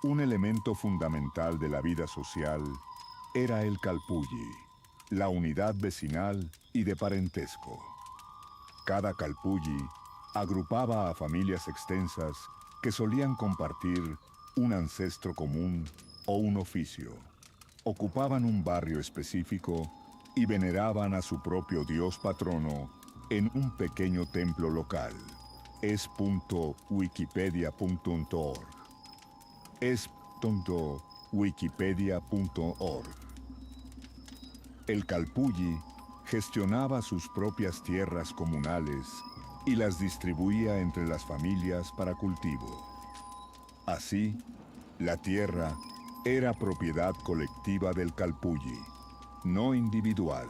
Un elemento fundamental de la vida social era el Calpulli, la unidad vecinal y de parentesco. Cada Calpulli agrupaba a familias extensas que solían compartir un ancestro común o un oficio. Ocupaban un barrio específico y veneraban a su propio dios patrono en un pequeño templo local. es.wikipedia.org es.wikipedia.org El Calpulli gestionaba sus propias tierras comunales y las distribuía entre las familias para cultivo. Así, la tierra era propiedad colectiva del Calpulli, no individual.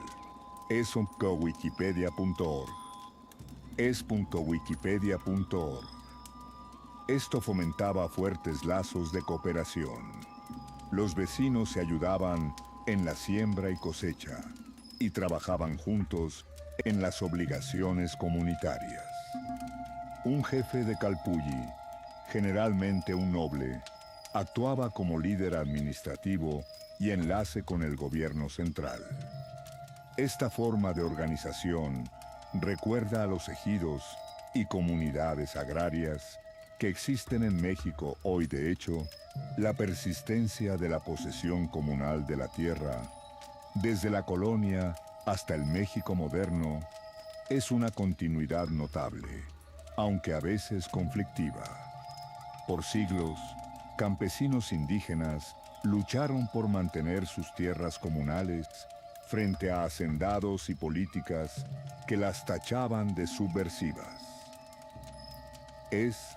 es.wikipedia.org es.wikipedia.org Esto fomentaba fuertes lazos de cooperación. Los vecinos se ayudaban en la siembra y cosecha y trabajaban juntos en las obligaciones comunitarias. Un jefe de Calpulli, generalmente un noble, actuaba como líder administrativo y enlace con el gobierno central. Esta forma de organización recuerda a los ejidos y comunidades agrarias que existen en México hoy. De hecho, la persistencia de la posesión comunal de la tierra, desde la colonia hasta el México moderno, es una continuidad notable, aunque a veces conflictiva. Por siglos, campesinos indígenas lucharon por mantener sus tierras comunales frente a hacendados y políticas que las tachaban de subversivas. Es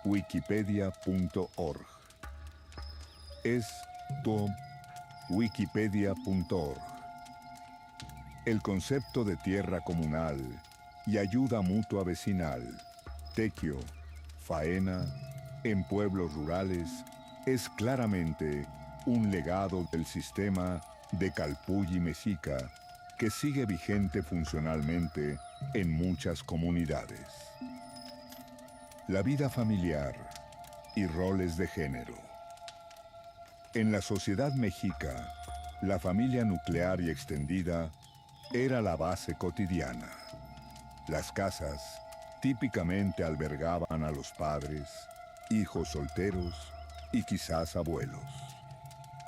wikipedia.org es.wikipedia.org El concepto de tierra comunal y ayuda mutua vecinal, tequio, faena, en pueblos rurales, es claramente un legado del sistema de Calpulli mexica que sigue vigente funcionalmente en muchas comunidades. La vida familiar y roles de género. En la sociedad mexica, la familia nuclear y extendida era la base cotidiana. Las casas típicamente albergaban a los padres, hijos solteros y quizás abuelos.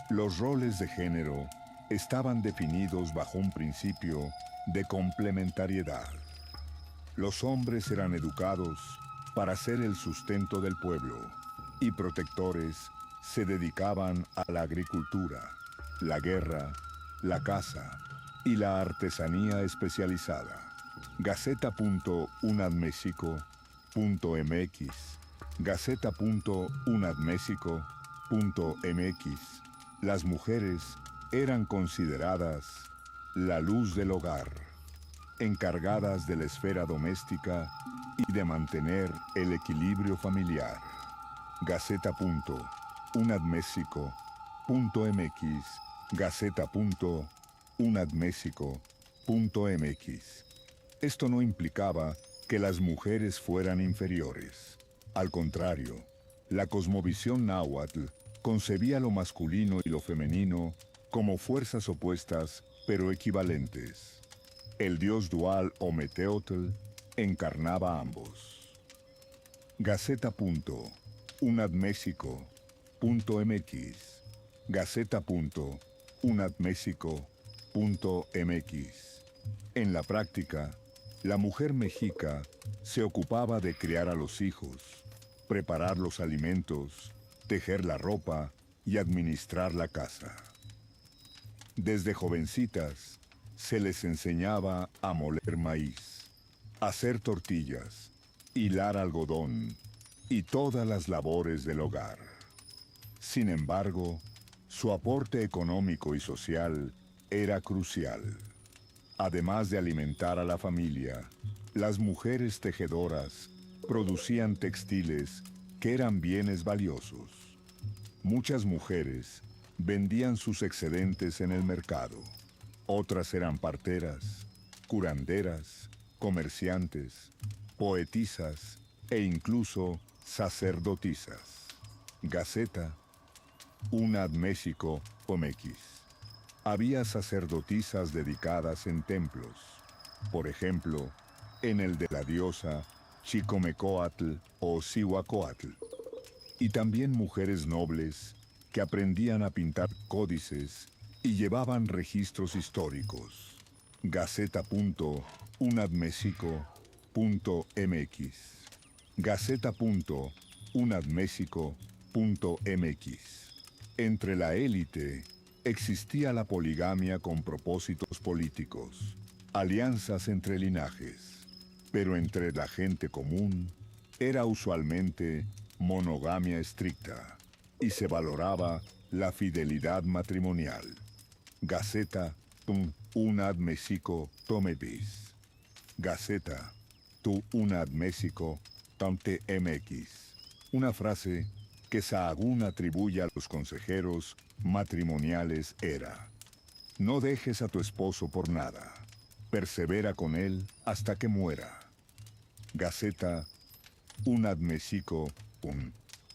Los roles de género estaban definidos bajo un principio de complementariedad. Los hombres eran educados para ser el sustento del pueblo y protectores se dedicaban a la agricultura, la guerra, la caza y la artesanía especializada. Gaceta.unadmexico.mx Gaceta.unadmexico.mx Las mujeres eran consideradas la luz del hogar, encargadas de la esfera doméstica y de mantener el equilibrio familiar. Gaceta.unadmexico.mx Gaceta.unadmexico.mx Esto no implicaba que las mujeres fueran inferiores. Al contrario, la cosmovisión náhuatl concebía lo masculino y lo femenino como fuerzas opuestas pero equivalentes. El dios dual Ometeotl encarnaba ambos. Gaceta.unadmexico.mx Gaceta.unadmexico.mx En la práctica, la mujer mexica se ocupaba de criar a los hijos, preparar los alimentos, tejer la ropa y administrar la casa. Desde jovencitas, se les enseñaba a moler maíz, hacer tortillas, hilar algodón y todas las labores del hogar. Sin embargo, su aporte económico y social era crucial. Además de alimentar a la familia, las mujeres tejedoras producían textiles que eran bienes valiosos. Muchas mujeres vendían sus excedentes en el mercado. Otras eran parteras, curanderas, comerciantes, poetisas e incluso sacerdotisas. Gaceta.unadmexico.mx Había sacerdotisas dedicadas en templos, por ejemplo, en el de la diosa Chicomecoatl o Cihuacóatl. y también mujeres nobles que aprendían a pintar códices y llevaban registros históricos. Gaceta.unadmesico.mx Gaceta.unadmesico.mx Entre la élite existía la poligamia con propósitos políticos, alianzas entre linajes, pero entre la gente común era usualmente monogamia estricta y se valoraba la fidelidad matrimonial. Gaceta.unadmesico.mx Gaceta.unadmesico.mx Una frase que Sahagún atribuye a los consejeros matrimoniales era: no dejes a tu esposo por nada, persevera con él hasta que muera. Gaceta.unadmesico.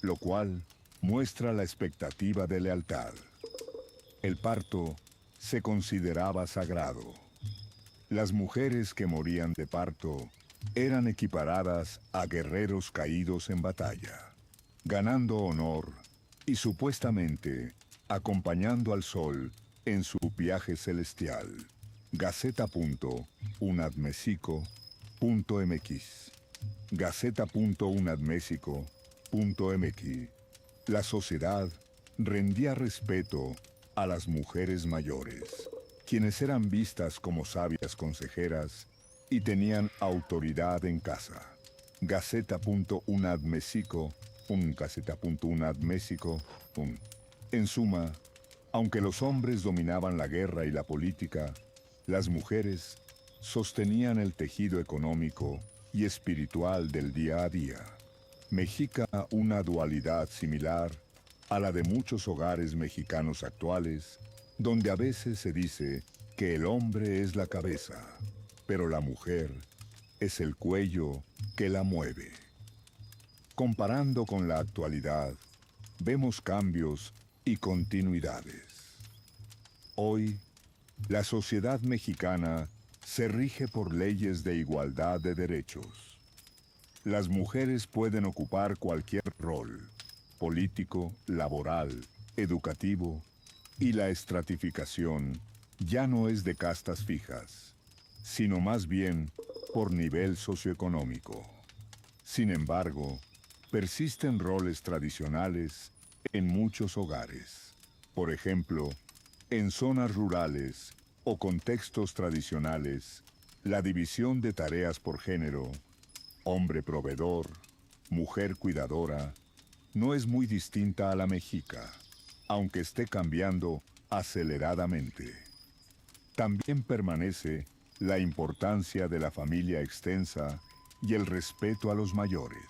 Lo cual muestra la expectativa de lealtad. El parto se consideraba sagrado. Las mujeres que morían de parto eran equiparadas a guerreros caídos en batalla, ganando honor y supuestamente acompañando al sol en su viaje celestial. Gaceta.unadmesico.mx Gaceta.unadmesico.mx La sociedad rendía respeto a las mujeres mayores, quienes eran vistas como sabias consejeras y tenían autoridad en casa. Gaceta.unadmesico. Gaceta.unadmesico. En suma, aunque los hombres dominaban la guerra y la política, las mujeres sostenían el tejido económico y espiritual del día a día. Mexica una dualidad similar a la de muchos hogares mexicanos actuales, donde a veces se dice que el hombre es la cabeza, pero la mujer es el cuello que la mueve. Comparando con la actualidad, vemos cambios y continuidades. Hoy, la sociedad mexicana se rige por leyes de igualdad de derechos. Las mujeres pueden ocupar cualquier rol, político, laboral, educativo, y la estratificación ya no es de castas fijas, sino más bien por nivel socioeconómico. Sin embargo, persisten roles tradicionales en muchos hogares. Por ejemplo, en zonas rurales o contextos tradicionales, la división de tareas por género, hombre proveedor, mujer cuidadora, no es muy distinta a la mexica, aunque esté cambiando aceleradamente. También permanece la importancia de la familia extensa y el respeto a los mayores.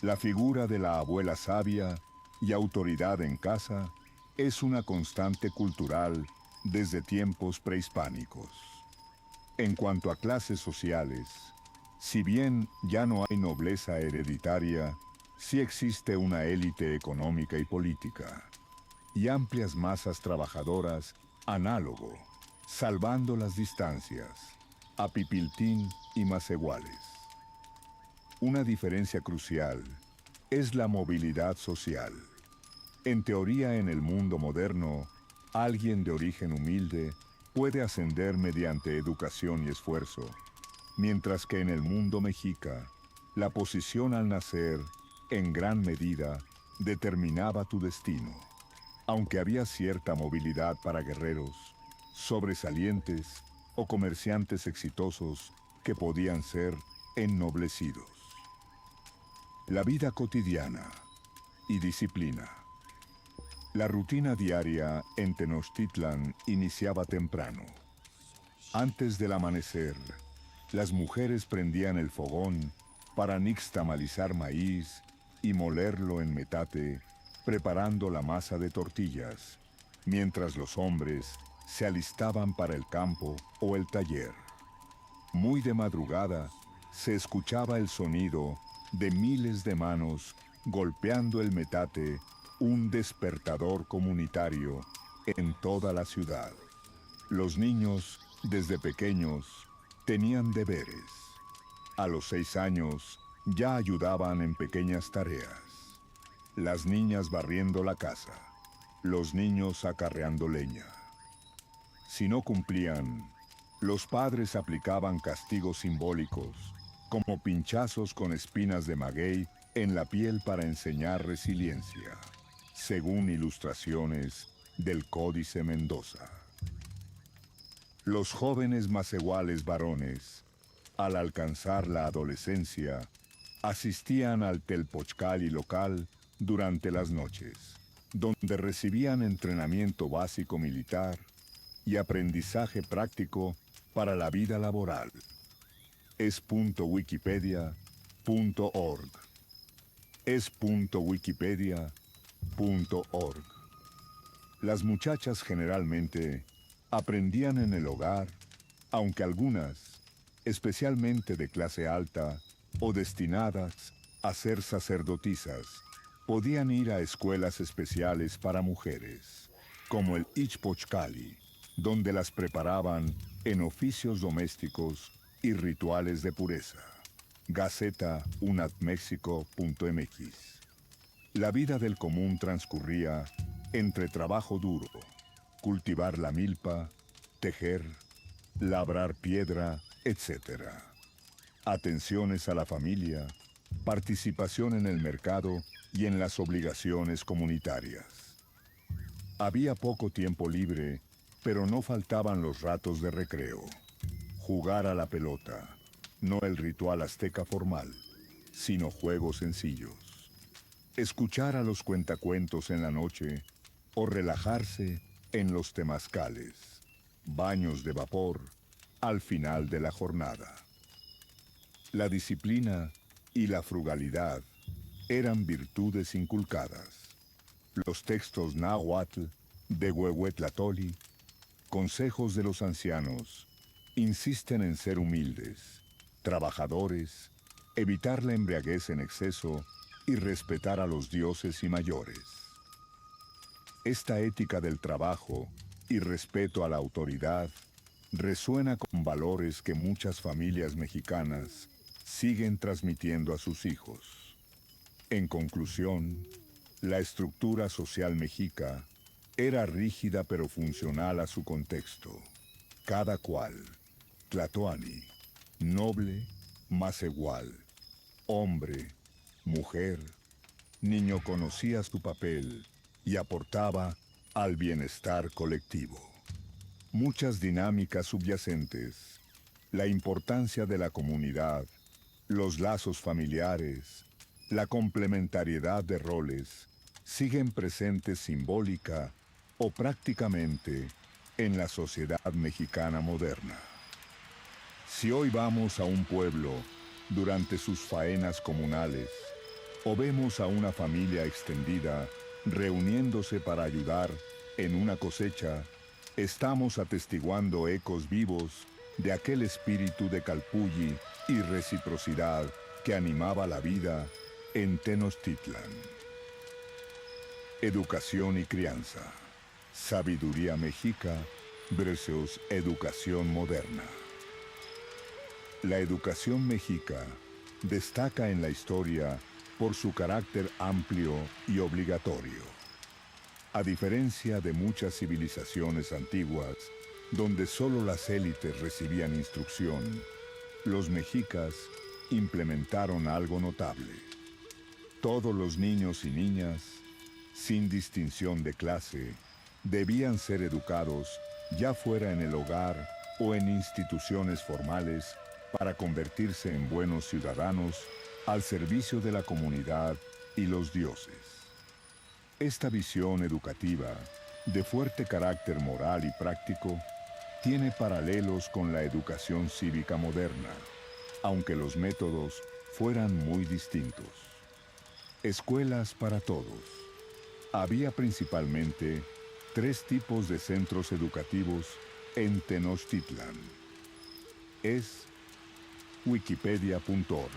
La figura de la abuela sabia y autoridad en casa es una constante cultural desde tiempos prehispánicos. En cuanto a clases sociales, si bien ya no hay nobleza hereditaria, sí existe una élite económica y política, y amplias masas trabajadoras análogo, salvando las distancias, a Pipiltín y Macehuales. Una diferencia crucial es la movilidad social. En teoría, en el mundo moderno, alguien de origen humilde puede ascender mediante educación y esfuerzo, mientras que en el mundo mexica, la posición al nacer, en gran medida, determinaba tu destino. Aunque había cierta movilidad para guerreros, sobresalientes o comerciantes exitosos que podían ser ennoblecidos. La vida cotidiana y disciplina. La rutina diaria en Tenochtitlan iniciaba temprano. Antes del amanecer, las mujeres prendían el fogón para nixtamalizar maíz y molerlo en metate, preparando la masa de tortillas, mientras los hombres se alistaban para el campo o el taller. Muy de madrugada, se escuchaba el sonido de miles de manos golpeando el metate, un despertador comunitario en toda la ciudad. Los niños, desde pequeños, tenían deberes. A los 6 años, ya ayudaban en pequeñas tareas. las niñas barriendo la casa, los niños acarreando leña. Si no cumplían, los padres aplicaban castigos simbólicos, como pinchazos con espinas de maguey en la piel para enseñar resiliencia, según ilustraciones del Códice Mendoza. Los jóvenes macehuales varones, al alcanzar la adolescencia, asistían al telpochcali local durante las noches, donde recibían entrenamiento básico militar y aprendizaje práctico para la vida laboral. es.wikipedia.org. es.wikipedia.org. Las muchachas generalmente aprendían en el hogar, aunque algunas, especialmente de clase alta o destinadas a ser sacerdotisas, podían ir a escuelas especiales para mujeres, como el Ichpochcali, donde las preparaban en oficios domésticos y rituales de pureza. Gaceta unatmexico.mx. La vida del común transcurría entre trabajo duro, cultivar la milpa, tejer, labrar piedra, etc. Atenciones a la familia, participación en el mercado y en las obligaciones comunitarias. Había poco tiempo libre, pero no faltaban los ratos de recreo. Jugar a la pelota, no el ritual azteca formal, sino juegos sencillos. Escuchar a los cuentacuentos en la noche o relajarse en los temazcales, baños de vapor al final de la jornada. La disciplina y la frugalidad eran virtudes inculcadas. Los textos náhuatl de Huehuetlatoli, consejos de los ancianos, insisten en ser humildes, trabajadores, evitar la embriaguez en exceso y respetar a los dioses y mayores. Esta ética del trabajo y respeto a la autoridad resuena con valores que muchas familias mexicanas siguen transmitiendo a sus hijos. En conclusión, la estructura social mexica era rígida pero funcional a su contexto. Cada cual, tlatoani, noble, macehual, hombre, mujer, niño conocía su papel y aportaba al bienestar colectivo. Muchas dinámicas subyacentes, la importancia de la comunidad, los lazos familiares, la complementariedad de roles, siguen presentes simbólica o prácticamente en la sociedad mexicana moderna. Si hoy vamos a un pueblo durante sus faenas comunales, o vemos a una familia extendida reuniéndose para ayudar en una cosecha, estamos atestiguando ecos vivos de aquel espíritu de calpulli y reciprocidad que animaba la vida en Tenochtitlan. Educación y crianza. Sabiduría mexica versus educación moderna. La educación mexica destaca en la historia por su carácter amplio y obligatorio. A diferencia de muchas civilizaciones antiguas, donde solo las élites recibían instrucción, los mexicas implementaron algo notable. Todos los niños y niñas, sin distinción de clase, debían ser educados, ya fuera en el hogar o en instituciones formales, para convertirse en buenos ciudadanos al servicio de la comunidad y los dioses. Esta visión educativa, de fuerte carácter moral y práctico, tiene paralelos con la educación cívica moderna, aunque los métodos fueran muy distintos. Escuelas para todos. Había principalmente 3 tipos de centros educativos en Tenochtitlan. Es wikipedia.org.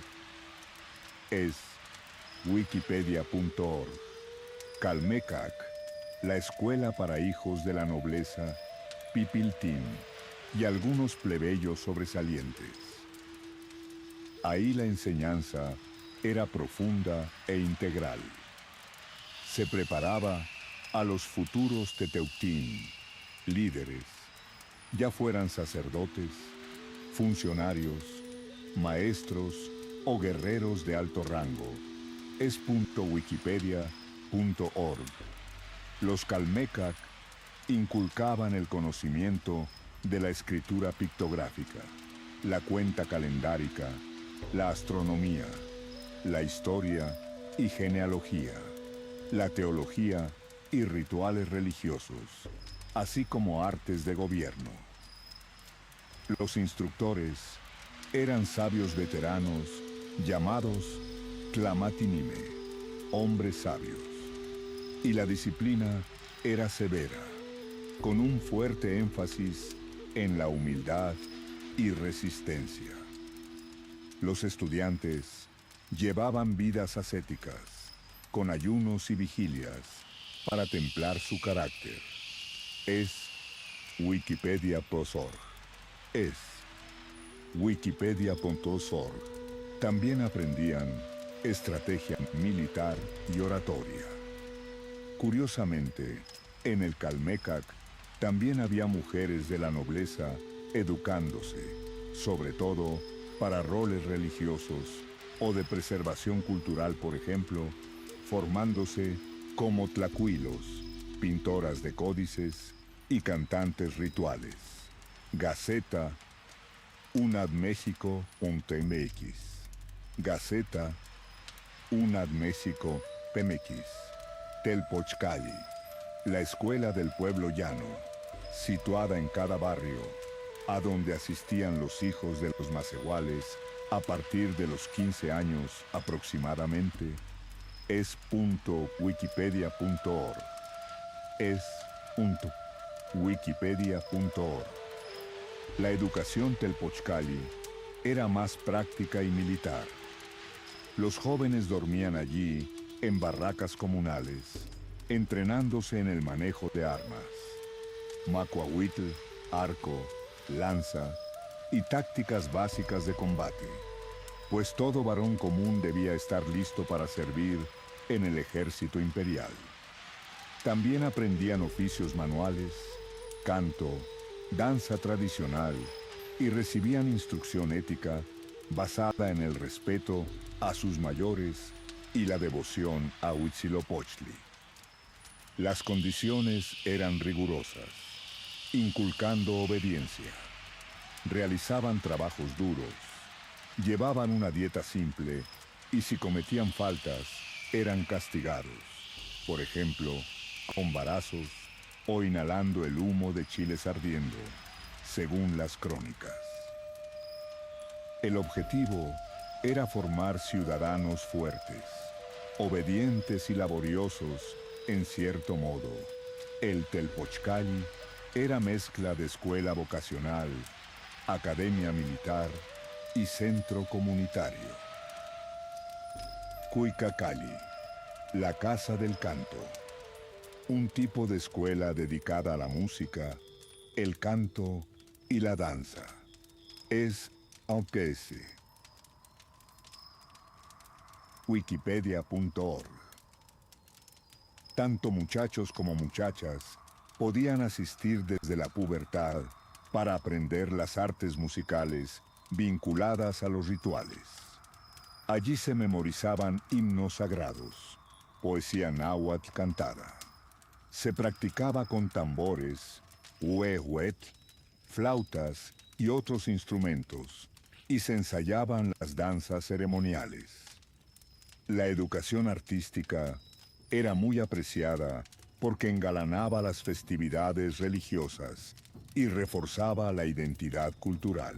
Es wikipedia.org. Calmecac, la escuela para hijos de la nobleza, Pipiltín y algunos plebeyos sobresalientes. Ahí la enseñanza era profunda e integral. Se preparaba a los futuros Teteutín, líderes, ya fueran sacerdotes, funcionarios, maestros o guerreros de alto rango. Es .wikipedia.org. Los Calmecac inculcaban el conocimiento de la escritura pictográfica, la cuenta calendárica, la astronomía, la historia y genealogía, la teología y rituales religiosos, así como artes de gobierno. Los instructores eran sabios veteranos llamados Tlamatinime, hombres sabios, y la disciplina era severa, con un fuerte énfasis en la humildad y resistencia. Los estudiantes llevaban vidas ascéticas, con ayunos y vigilias, para templar su carácter. Es wikipedia.org. Es wikipedia.org. También aprendían estrategia militar y oratoria. Curiosamente, en el Calmecac también había mujeres de la nobleza educándose, sobre todo para roles religiosos o de preservación cultural, por ejemplo, formándose como tlacuilos, pintoras de códices y cantantes rituales. Gaceta unadmexico.mx. Gaceta unadmexico.mx. Telpochcali, la escuela del pueblo llano, situada en cada barrio, a donde asistían los hijos de los macehuales a partir de los 15 años aproximadamente, es .wikipedia.org. Es .wikipedia.org. La educación telpochcali era más práctica y militar. Los jóvenes dormían allí en barracas comunales, entrenándose en el manejo de armas, macuahuitl, arco, lanza y tácticas básicas de combate, pues todo varón común debía estar listo para servir en el ejército imperial. También aprendían oficios manuales, canto, danza tradicional y recibían instrucción ética basada en el respeto a sus mayores y la devoción a Huitzilopochtli. Las condiciones eran rigurosas, inculcando obediencia. Realizaban trabajos duros, llevaban una dieta simple y si cometían faltas, eran castigados, por ejemplo, con varazos o inhalando el humo de chiles ardiendo, según las crónicas. El objetivo era formar ciudadanos fuertes, obedientes y laboriosos en cierto modo. El Telpochcali era mezcla de escuela vocacional, academia militar y centro comunitario. Cuicacali, la casa del canto. Un tipo de escuela dedicada a la música, el canto y la danza. Es Auquese. Wikipedia.org. Tanto muchachos como muchachas podían asistir desde la pubertad para aprender las artes musicales vinculadas a los rituales. Allí se memorizaban himnos sagrados, poesía náhuatl cantada. Se practicaba con tambores, huehuetl, flautas y otros instrumentos, y se ensayaban las danzas ceremoniales. La educación artística era muy apreciada porque engalanaba las festividades religiosas y reforzaba la identidad cultural.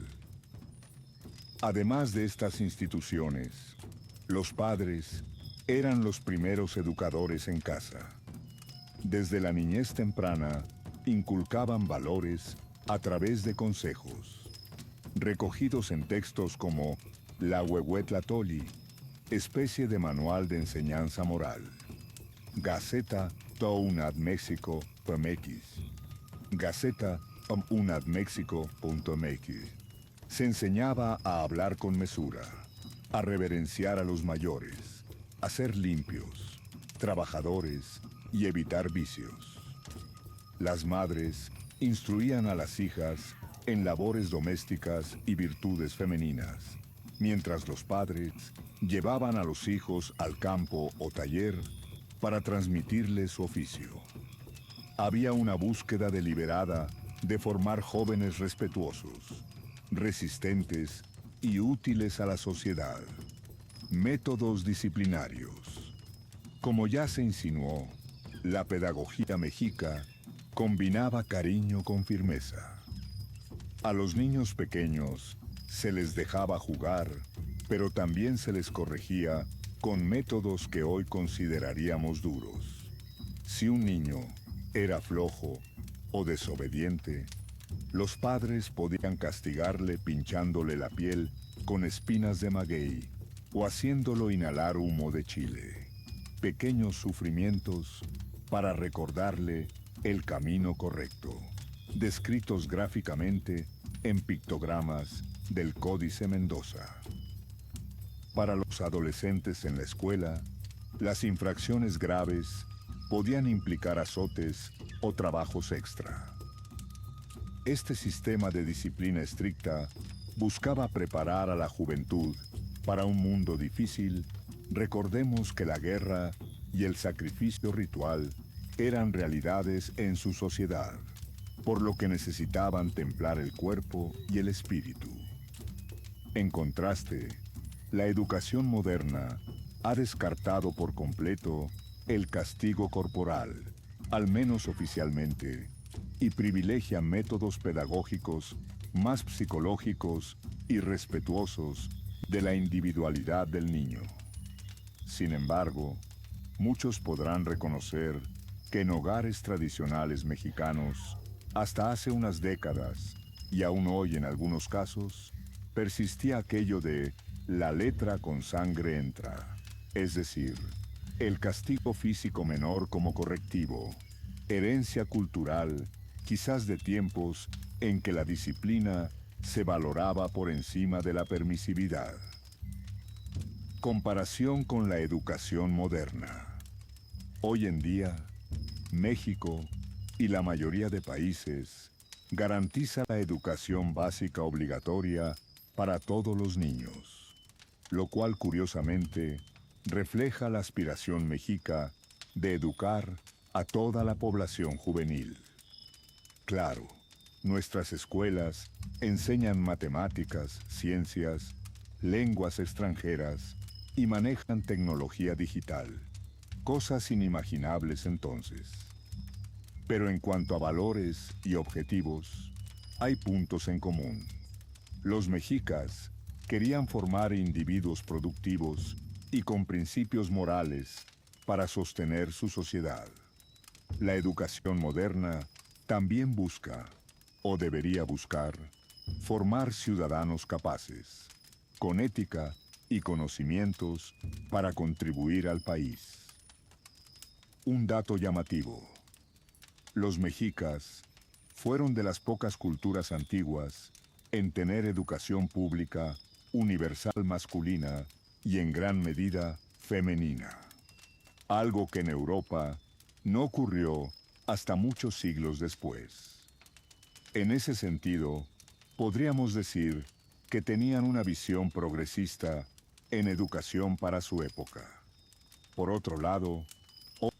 Además de estas instituciones, los padres eran los primeros educadores en casa. Desde la niñez temprana, inculcaban valores a través de consejos, recogidos en textos como la Huehuetlatoli, especie de manual de enseñanza moral, Gaceta unadmexico.mx, Gaceta unadmexico.mx. Se enseñaba a hablar con mesura, a reverenciar a los mayores, a ser limpios, trabajadores y evitar vicios. Las madres instruían a las hijas en labores domésticas y virtudes femeninas, mientras los padres llevaban a los hijos al campo o taller para transmitirles su oficio. Había una búsqueda deliberada de formar jóvenes respetuosos, resistentes y útiles a la sociedad. Métodos disciplinarios. Como ya se insinuó, la pedagogía mexica combinaba cariño con firmeza. A los niños pequeños se les dejaba jugar, pero también se les corregía con métodos que hoy consideraríamos duros. Si un niño era flojo o desobediente, los padres podían castigarle pinchándole la piel con espinas de maguey o haciéndolo inhalar humo de chile. Pequeños sufrimientos para recordarle el camino correcto, descritos gráficamente en pictogramas del Códice Mendoza. Para los adolescentes en la escuela, las infracciones graves podían implicar azotes o trabajos extra. Este sistema de disciplina estricta buscaba preparar a la juventud para un mundo difícil. Recordemos que la guerra y el sacrificio ritual eran realidades en su sociedad, por lo que necesitaban templar el cuerpo y el espíritu. En contraste, la educación moderna ha descartado por completo el castigo corporal, al menos oficialmente, y privilegia métodos pedagógicos más psicológicos y respetuosos de la individualidad del niño. Sin embargo, muchos podrán reconocer que en hogares tradicionales mexicanos, hasta hace unas décadas, y aún hoy en algunos casos, persistía aquello de la letra con sangre entra, es decir, el castigo físico menor como correctivo, herencia cultural, quizás de tiempos en que la disciplina se valoraba por encima de la permisividad. Comparación con la educación moderna. Hoy en día, México y la mayoría de países garantiza la educación básica obligatoria para todos los niños, lo cual curiosamente refleja la aspiración mexica de educar a toda la población juvenil. Claro, nuestras escuelas enseñan matemáticas, ciencias, lenguas extranjeras y manejan tecnología digital, cosas inimaginables entonces. Pero en cuanto a valores y objetivos, hay puntos en común. Los mexicas querían formar individuos productivos y con principios morales para sostener su sociedad. La educación moderna también busca, o debería buscar, formar ciudadanos capaces, con ética y conocimientos para contribuir al país. Un dato llamativo. Los mexicas fueron de las pocas culturas antiguas en tener educación pública universal masculina y en gran medida femenina. Algo que en Europa no ocurrió hasta muchos siglos después. En ese sentido, podríamos decir que tenían una visión progresista en educación para su época. Por otro lado,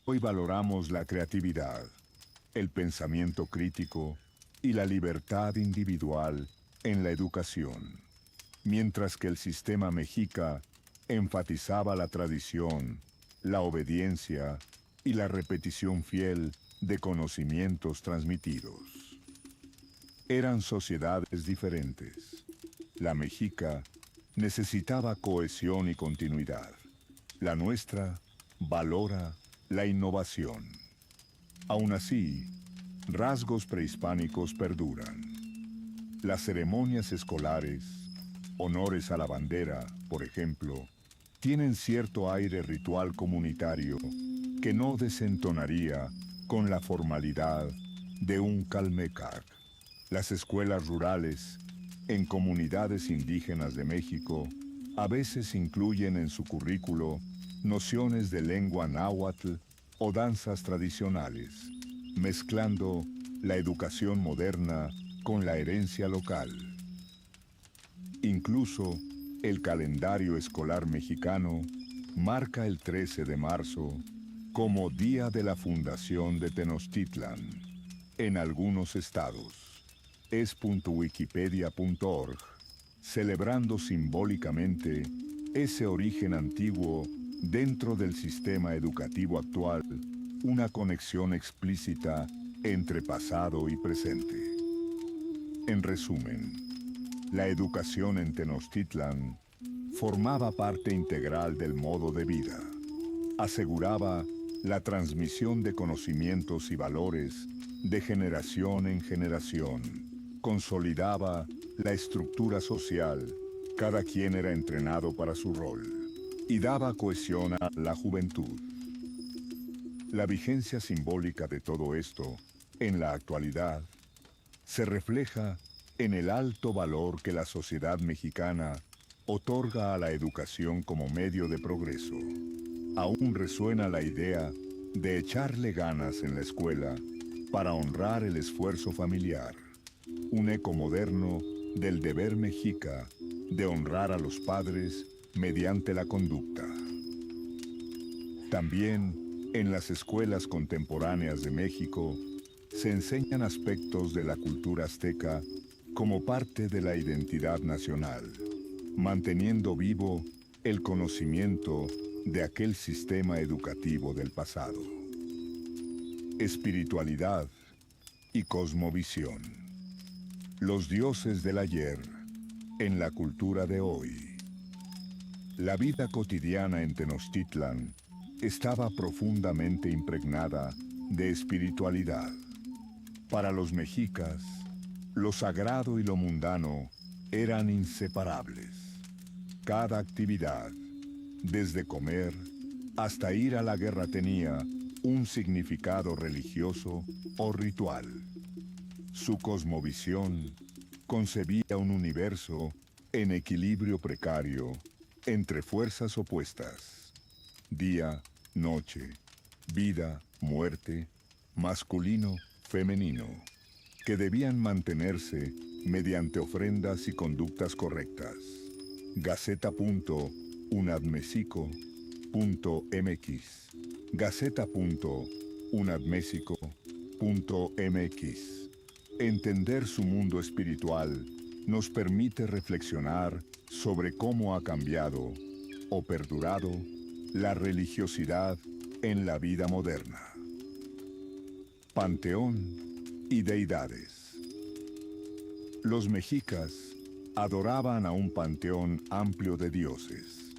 hoy valoramos la creatividad, el pensamiento crítico y la libertad individual en la educación, mientras que el sistema mexica enfatizaba la tradición, la obediencia y la repetición fiel de conocimientos transmitidos. Eran sociedades diferentes. La mexica necesitaba cohesión y continuidad. La nuestra valora la innovación. Aún así, rasgos prehispánicos perduran. Las ceremonias escolares, honores a la bandera, por ejemplo, tienen cierto aire ritual comunitario que no desentonaría con la formalidad de un Calmecac. Las escuelas rurales, en comunidades indígenas de México, a veces incluyen en su currículo nociones de lengua náhuatl o danzas tradicionales, mezclando la educación moderna con la herencia local. Incluso el calendario escolar mexicano marca el 13 de marzo como Día de la Fundación de Tenochtitlan en algunos estados. es.wikipedia.org, celebrando simbólicamente ese origen antiguo dentro del sistema educativo actual, una conexión explícita entre pasado y presente. En resumen, la educación en Tenochtitlan formaba parte integral del modo de vida. Aseguraba la transmisión de conocimientos y valores de generación en generación. Consolidaba la estructura social, cada quien era entrenado para su rol, y daba cohesión a la juventud. La vigencia simbólica de todo esto, en la actualidad, se refleja en el alto valor que la sociedad mexicana otorga a la educación como medio de progreso. Aún resuena la idea de echarle ganas en la escuela para honrar el esfuerzo familiar, un eco moderno del deber mexica de honrar a los padres mediante la conducta. También, en las escuelas contemporáneas de México, se enseñan aspectos de la cultura azteca como parte de la identidad nacional, manteniendo vivo el conocimiento de aquel sistema educativo del pasado. Espiritualidad y cosmovisión. Los dioses del ayer en la cultura de hoy. La vida cotidiana en Tenochtitlan estaba profundamente impregnada de espiritualidad. Para los mexicas, lo sagrado y lo mundano eran inseparables. Cada actividad, desde comer hasta ir a la guerra, tenía un significado religioso o ritual. Su cosmovisión concebía un universo en equilibrio precario entre fuerzas opuestas: día, noche, vida, muerte, masculino, femenino, que debían mantenerse mediante ofrendas y conductas correctas. Gaceta.unadmesico.mx Gaceta.unadmesico.mx. Entender su mundo espiritual nos permite reflexionar sobre cómo ha cambiado o perdurado la religiosidad en la vida moderna. Panteón y deidades. Los mexicas adoraban a un panteón amplio de dioses,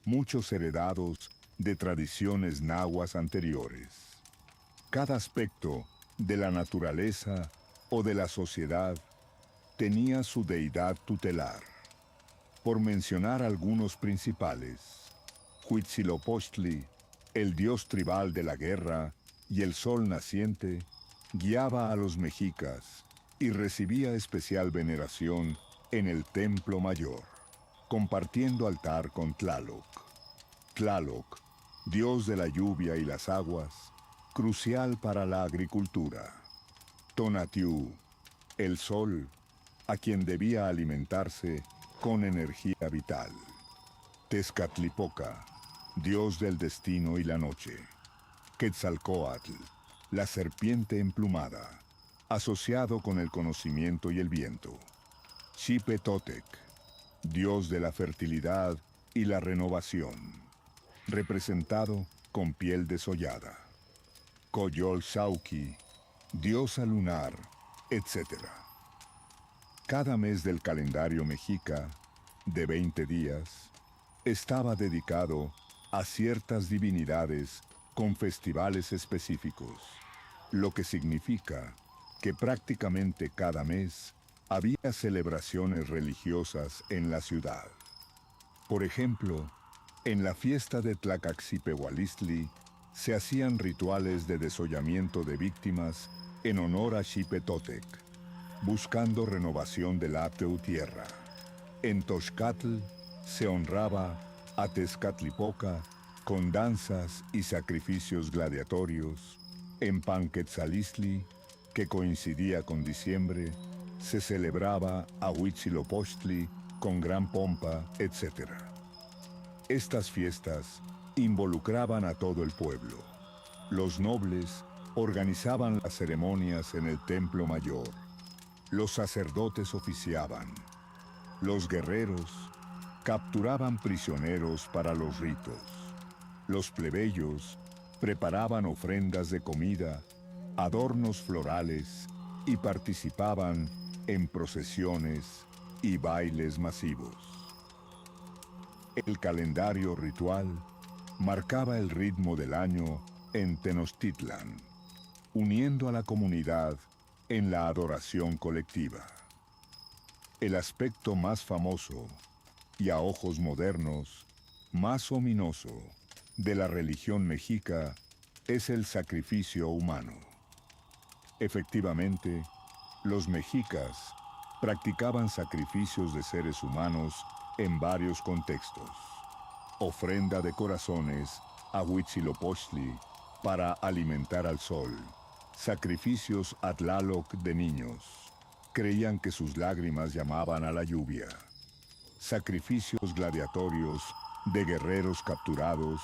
muchos heredados de tradiciones nahuas anteriores. Cada aspecto de la naturaleza o de la sociedad tenía su deidad tutelar. Por mencionar algunos principales: Huitzilopochtli, el dios tribal de la guerra y el sol naciente, guiaba a los mexicas y recibía especial veneración en el Templo Mayor, compartiendo altar con Tlaloc. Tlaloc, dios de la lluvia y las aguas, crucial para la agricultura. Tonatiuh, el sol, a quien debía alimentarse con energía vital. Tezcatlipoca, dios del destino y la noche. Quetzalcóatl, la serpiente emplumada, asociado con el conocimiento y el viento. Xipe Totec, dios de la fertilidad y la renovación, representado con piel desollada. Coyolxauhqui, diosa lunar, etc. Cada mes del calendario mexica, de 20 días, estaba dedicado a ciertas divinidades con festivales específicos, lo que significa que prácticamente cada mes había celebraciones religiosas en la ciudad. Por ejemplo, en la fiesta de Tlacaxipehualistli se hacían rituales de desollamiento de víctimas en honor a Xipe Totec, buscando renovación del Apteu tierra. En Toxcatl se honraba a Tezcatlipoca Con danzas y sacrificios gladiatorios, en Panquetzalistli, que coincidía con diciembre, se celebraba a Huitzilopochtli con gran pompa, etc. Estas fiestas involucraban a todo el pueblo. Los nobles organizaban las ceremonias en el templo mayor. Los sacerdotes oficiaban. Los guerreros capturaban prisioneros para los ritos. Los plebeyos preparaban ofrendas de comida, adornos florales y participaban en procesiones y bailes masivos. El calendario ritual marcaba el ritmo del año en Tenochtitlan, uniendo a la comunidad en la adoración colectiva. El aspecto más famoso y a ojos modernos, más ominoso de la religión mexica es el sacrificio humano. Efectivamente, los mexicas practicaban sacrificios de seres humanos en varios contextos. Ofrenda de corazones a Huitzilopochtli para alimentar al sol. Sacrificios a Tlaloc de niños. Creían que sus lágrimas llamaban a la lluvia. Sacrificios gladiatorios de guerreros capturados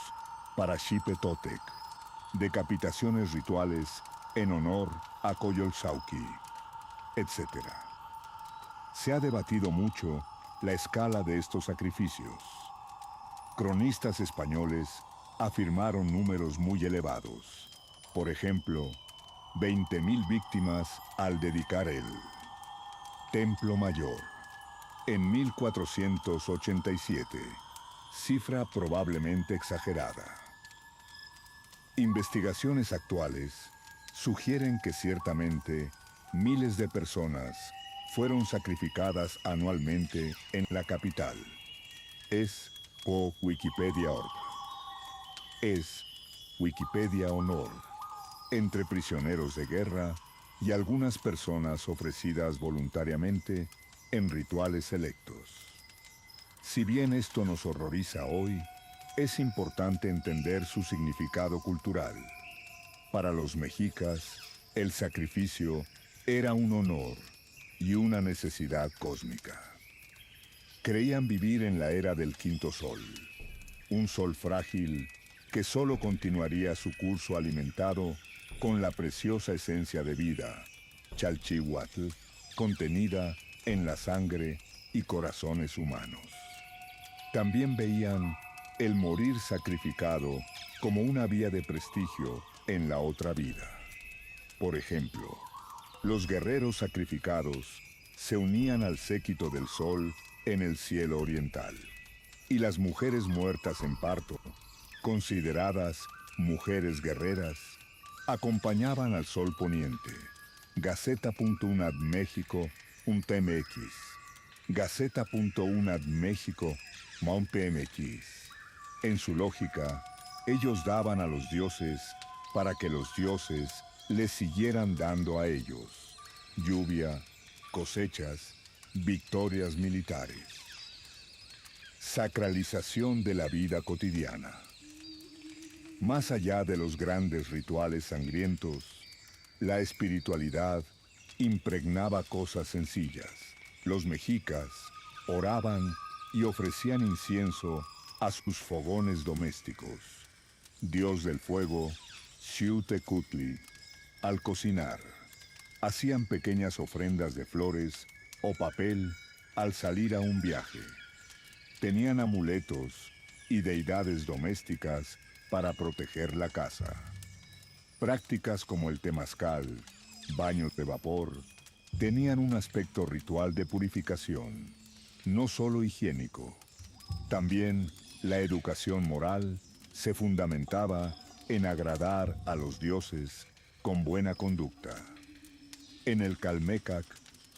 para Xipetotec. Decapitaciones rituales en honor a Coyolxauhqui, etc. Se ha debatido mucho la escala de estos sacrificios. Cronistas españoles afirmaron números muy elevados. Por ejemplo, 20.000 víctimas al dedicar el Templo Mayor en 1487, cifra probablemente exagerada. Investigaciones actuales sugieren que ciertamente miles de personas fueron sacrificadas anualmente en la capital. Es Wikipedia.org. Es Wikipedia.org. Entre prisioneros de guerra y algunas personas ofrecidas voluntariamente en rituales selectos. Si bien esto nos horroriza hoy, es importante entender su significado cultural. Para los mexicas, el sacrificio era un honor y una necesidad cósmica. Creían vivir en la era del quinto sol, un sol frágil que solo continuaría su curso alimentado con la preciosa esencia de vida, Chalchihuatl, contenida en la sangre y corazones humanos. También veían el morir sacrificado como una vía de prestigio en la otra vida. Por ejemplo, los guerreros sacrificados se unían al séquito del sol en el cielo oriental, y las mujeres muertas en parto, consideradas mujeres guerreras, acompañaban al sol poniente. Gaceta.unad México, .mx. Gaceta.unad México, .mx. En su lógica, ellos daban a los dioses para que los dioses les siguieran dando a ellos lluvia, cosechas, victorias militares. Sacralización de la vida cotidiana. Más allá de los grandes rituales sangrientos, la espiritualidad impregnaba cosas sencillas. Los mexicas oraban y ofrecían incienso a sus fogones domésticos. Dios del fuego, Xiuhtecutli. Al cocinar, hacían pequeñas ofrendas de flores o papel al salir a un viaje. Tenían amuletos y deidades domésticas para proteger la casa. Prácticas como el temazcal, baños de vapor, tenían un aspecto ritual de purificación, no solo higiénico. También la educación moral se fundamentaba en agradar a los dioses con buena conducta. En el Calmecac,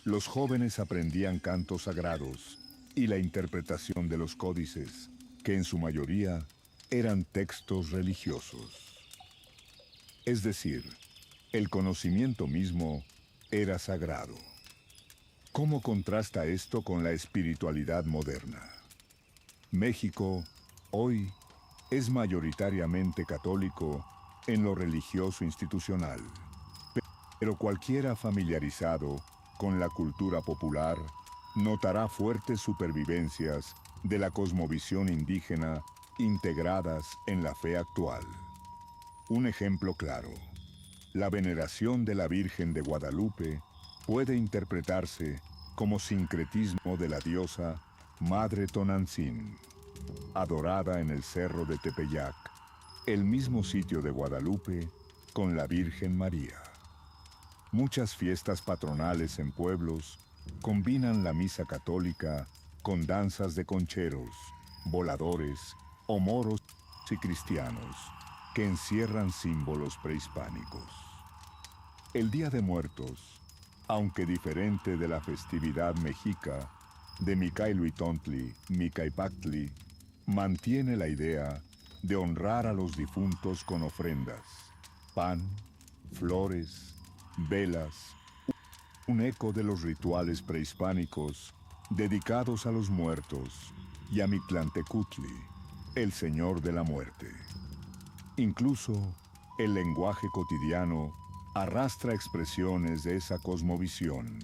los jóvenes aprendían cantos sagrados y la interpretación de los códices, que en su mayoría eran textos religiosos. Es decir, el conocimiento mismo era sagrado. ¿Cómo contrasta esto con la espiritualidad moderna? México, hoy, es mayoritariamente católico en lo religioso institucional. Pero cualquiera familiarizado con la cultura popular notará fuertes supervivencias de la cosmovisión indígena integradas en la fe actual. Un ejemplo claro: la veneración de la Virgen de Guadalupe puede interpretarse como sincretismo de la diosa Madre Tonantzin, adorada en el Cerro de Tepeyac, el mismo sitio de Guadalupe, con la Virgen María. Muchas fiestas patronales en pueblos combinan la misa católica con danzas de concheros, voladores o moros y cristianos que encierran símbolos prehispánicos. El Día de Muertos, aunque diferente de la festividad mexica de Micailhuitontli, Micaipactli, mantiene la idea de honrar a los difuntos con ofrendas, pan, flores, velas, un eco de los rituales prehispánicos dedicados a los muertos y a Mictlantecutli, el Señor de la Muerte. Incluso el lenguaje cotidiano arrastra expresiones de esa cosmovisión.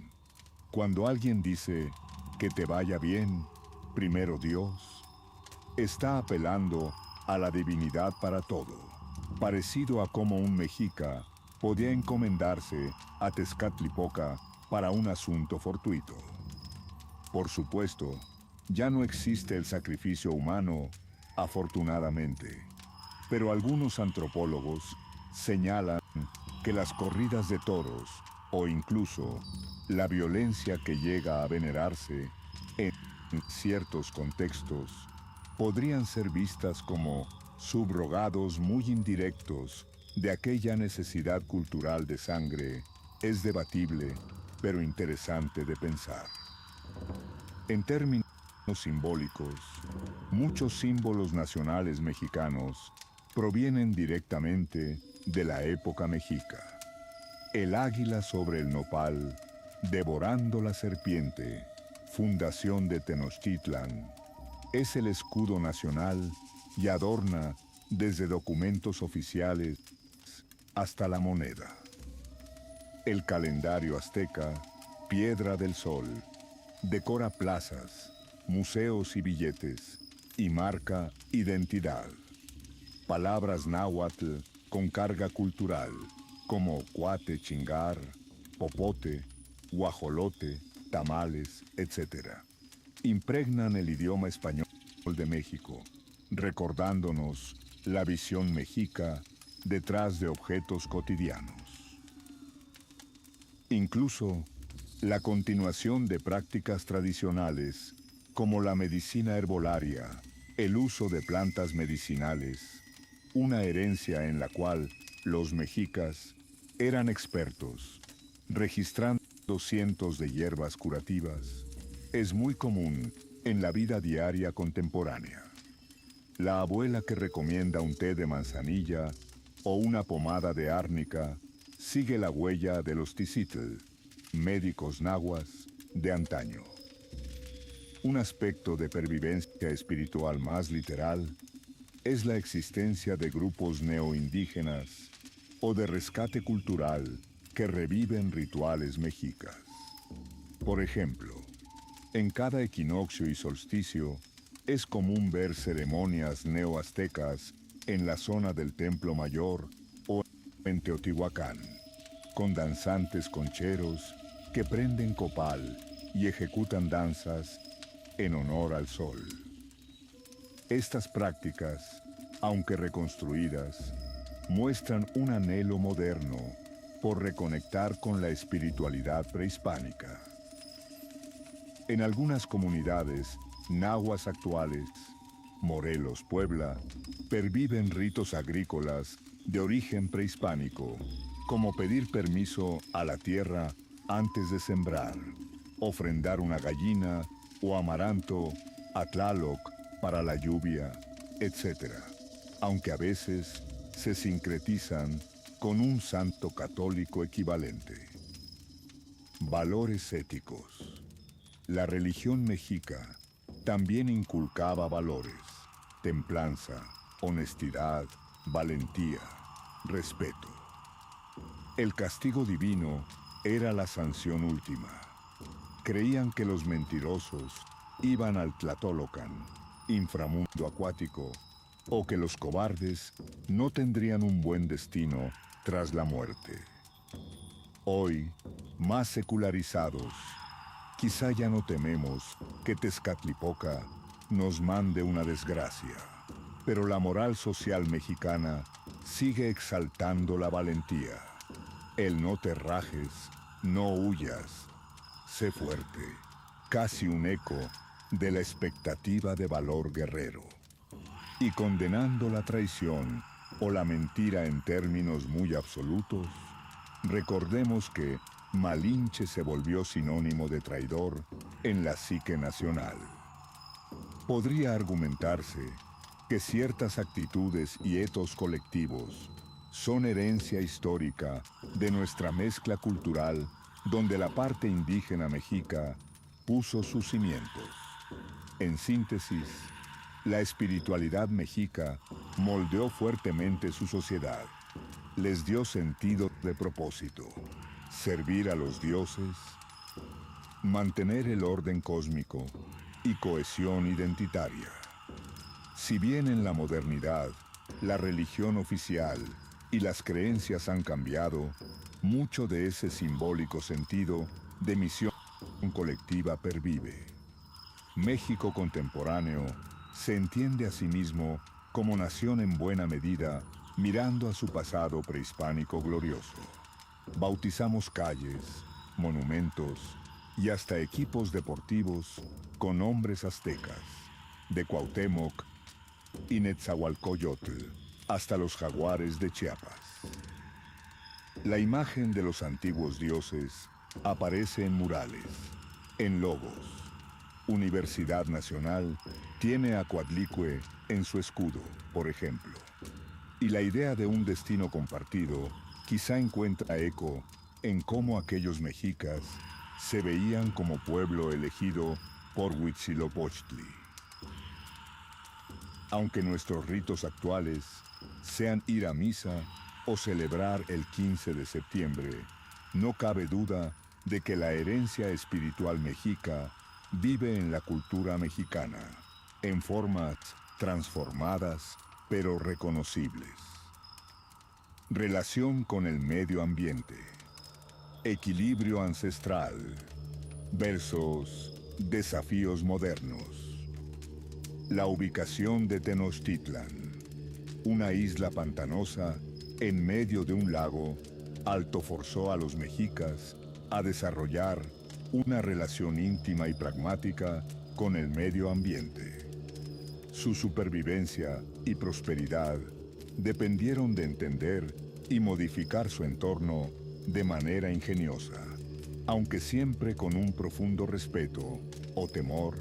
Cuando alguien dice que te vaya bien, primero Dios, está apelando a la divinidad para todo, parecido a como un mexica podía encomendarse a Tezcatlipoca para un asunto fortuito. Por supuesto, ya no existe el sacrificio humano, afortunadamente, pero algunos antropólogos señalan que las corridas de toros, o incluso la violencia que llega a venerarse en ciertos contextos, podrían ser vistas como subrogados muy indirectos de aquella necesidad cultural de sangre. Es debatible, pero interesante de pensar. En términos simbólicos, muchos símbolos nacionales mexicanos provienen directamente de la época mexica. El águila sobre el nopal, devorando la serpiente, fundación de Tenochtitlan, es el escudo nacional y adorna desde documentos oficiales hasta la moneda. El calendario azteca, Piedra del Sol, decora plazas, museos y billetes, y marca identidad. Palabras náhuatl con carga cultural, como cuate, chingar, popote, guajolote, tamales, etc., impregnan el idioma español de México, recordándonos la visión mexica detrás de objetos cotidianos. Incluso la continuación de prácticas tradicionales, como la medicina herbolaria, el uso de plantas medicinales, una herencia en la cual los mexicas eran expertos, registrando cientos de hierbas curativas, es muy común en la vida diaria contemporánea. La abuela que recomienda un té de manzanilla o una pomada de árnica sigue la huella de los ticitl, médicos nahuas de antaño. Un aspecto de pervivencia espiritual más literal es la existencia de grupos neoindígenas o de rescate cultural que reviven rituales mexicas. Por ejemplo, en cada equinoccio y solsticio es común ver ceremonias neoaztecas en la zona del Templo Mayor o en Teotihuacán, con danzantes concheros que prenden copal y ejecutan danzas en honor al sol. Estas prácticas, aunque reconstruidas, muestran un anhelo moderno por reconectar con la espiritualidad prehispánica. En algunas comunidades nahuas actuales, Morelos, Puebla, perviven ritos agrícolas de origen prehispánico, como pedir permiso a la tierra antes de sembrar, ofrendar una gallina o amaranto a Tlaloc para la lluvia, etc., aunque a veces se sincretizan con un santo católico equivalente. Valores éticos. La religión mexica también inculcaba valores: templanza, honestidad, valentía, respeto. El castigo divino era la sanción última. Creían que los mentirosos iban al Tlatólocan, inframundo acuático, o que los cobardes no tendrían un buen destino tras la muerte. Hoy, más secularizados, quizá ya no tememos que Tezcatlipoca nos mande una desgracia, pero la moral social mexicana sigue exaltando la valentía. El no te rajes, no huyas, sé fuerte, casi un eco de la expectativa de valor guerrero. Y condenando la traición o la mentira en términos muy absolutos, recordemos que Malinche se volvió sinónimo de traidor en la psique nacional. Podría argumentarse que ciertas actitudes y etos colectivos son herencia histórica de nuestra mezcla cultural donde la parte indígena mexica puso sus cimientos. En síntesis, la espiritualidad mexica moldeó fuertemente su sociedad. Les dio sentido de propósito, servir a los dioses, mantener el orden cósmico y cohesión identitaria. Si bien en la modernidad, la religión oficial y las creencias han cambiado, mucho de ese simbólico sentido de misión colectiva pervive. México contemporáneo se entiende a sí mismo como nación en buena medida mirando a su pasado prehispánico glorioso. Bautizamos calles, monumentos y hasta equipos deportivos con nombres aztecas, de Cuauhtémoc y Netzahualcóyotl hasta los jaguares de Chiapas. La imagen de los antiguos dioses aparece en murales, en logos. Universidad Nacional tiene a Coatlicue en su escudo, por ejemplo. Y la idea de un destino compartido quizá encuentra eco en cómo aquellos mexicas se veían como pueblo elegido por Huitzilopochtli. Aunque nuestros ritos actuales sean ir a misa o celebrar el 15 de septiembre, no cabe duda de que la herencia espiritual mexica vive en la cultura mexicana, en formas transformadas pero reconocibles. Relación con el medio ambiente, equilibrio ancestral versus desafíos modernos. La ubicación de Tenochtitlan, una isla pantanosa en medio de un lago, alto forzó a los mexicas a desarrollar una relación íntima y pragmática con el medio ambiente. Su supervivencia y prosperidad dependieron de entender y modificar su entorno de manera ingeniosa, aunque siempre con un profundo respeto o temor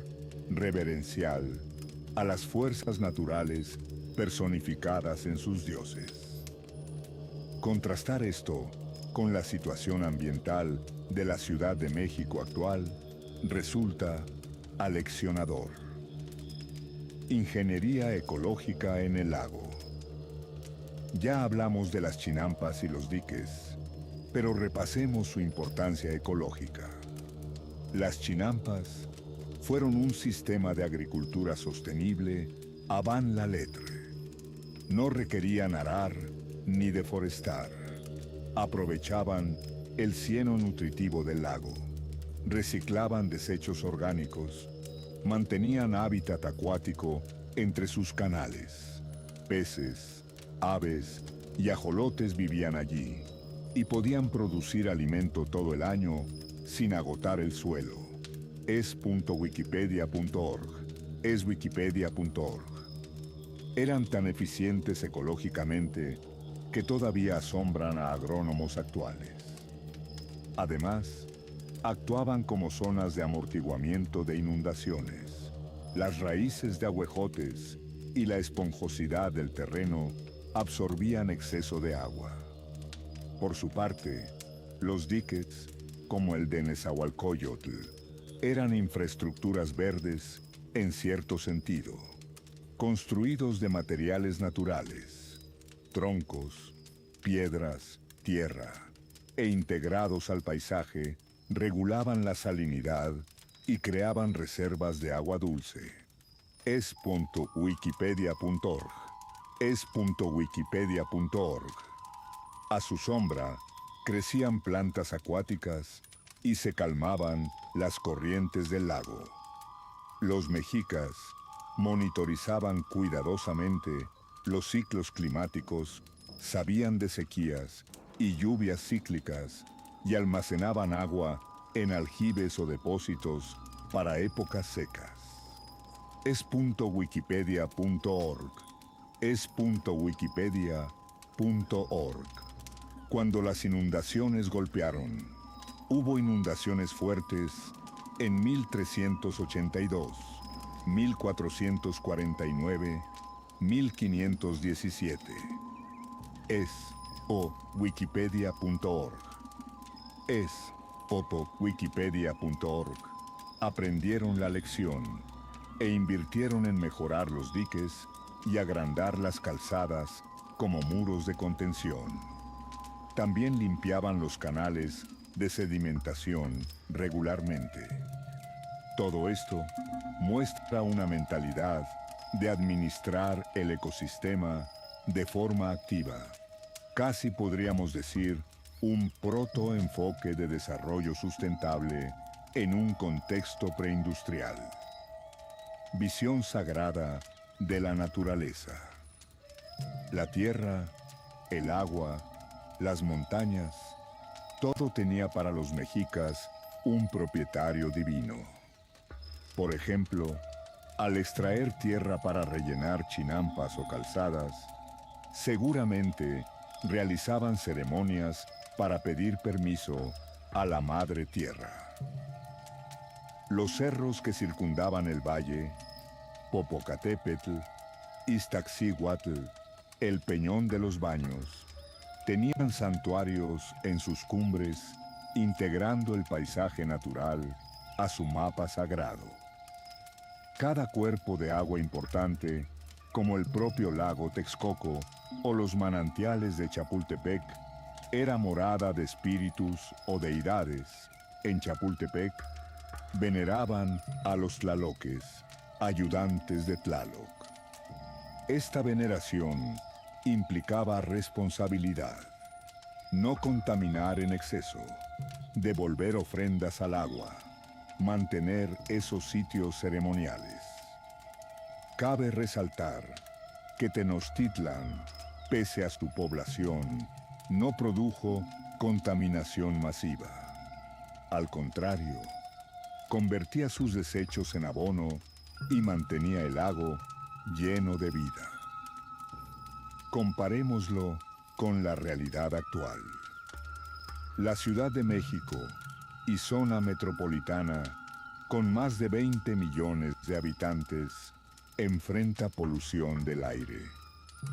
reverencial a las fuerzas naturales personificadas en sus dioses. Contrastar esto con la situación ambiental de la Ciudad de México actual resulta aleccionador. Ingeniería ecológica en el lago. Ya hablamos de las chinampas y los diques, pero repasemos su importancia ecológica. Las chinampas fueron un sistema de agricultura sostenible avant la lettre. No requerían arar ni deforestar. Aprovechaban el cieno nutritivo del lago, reciclaban desechos orgánicos, mantenían hábitat acuático entre sus canales. Peces, aves y ajolotes vivían allí y podían producir alimento todo el año sin agotar el suelo. Es.wikipedia.org. Es.wikipedia.org. Eran tan eficientes ecológicamente que todavía asombran a agrónomos actuales. Además, actuaban como zonas de amortiguamiento de inundaciones. Las raíces de ahuejotes y la esponjosidad del terreno absorbían exceso de agua. Por su parte, los diques, como el de Nezahualcóyotl, eran infraestructuras verdes en cierto sentido. construidos de materiales naturales, troncos, piedras, tierra, e integrados al paisaje, regulaban la salinidad y creaban reservas de agua dulce. es.wikipedia.org es.wikipedia.org. A su sombra, crecían plantas acuáticas y se calmaban las corrientes del lago. Los mexicas monitorizaban cuidadosamente los ciclos climáticos, sabían de sequías y lluvias cíclicas y almacenaban agua en aljibes o depósitos para épocas secas. es.wikipedia.org es.wikipedia.org. Cuando las inundaciones golpearon, hubo inundaciones fuertes en 1382, 1449, 1517. Wikipedia.org. Wikipedia.org. Aprendieron la lección e invirtieron en mejorar los diques y agrandar las calzadas como muros de contención. También limpiaban los canales de sedimentación regularmente. Todo esto muestra una mentalidad de administrar el ecosistema de forma activa. Casi podríamos decir un protoenfoque de desarrollo sustentable en un contexto preindustrial. Visión sagrada de la naturaleza. La tierra, el agua, las montañas, todo tenía para los mexicas un propietario divino. Por ejemplo, al extraer tierra para rellenar chinampas o calzadas, seguramente realizaban ceremonias para pedir permiso a la Madre Tierra. Los cerros que circundaban el valle, Popocatépetl, Iztaccíhuatl, el Peñón de los Baños, tenían santuarios en sus cumbres, integrando el paisaje natural a su mapa sagrado. Cada cuerpo de agua importante, como el propio lago Texcoco o los manantiales de Chapultepec, era morada de espíritus o deidades. En Chapultepec, veneraban a los tlaloques, ayudantes de Tlaloc. Esta veneración implicaba responsabilidad, no contaminar en exceso, devolver ofrendas al agua, mantener esos sitios ceremoniales. Cabe resaltar que Tenochtitlan, pese a su población, no produjo contaminación masiva. Al contrario, convertía sus desechos en abono y mantenía el lago lleno de vida. Comparémoslo con la realidad actual. La Ciudad de México y zona metropolitana, con más de 20 millones de habitantes, enfrenta polución del aire,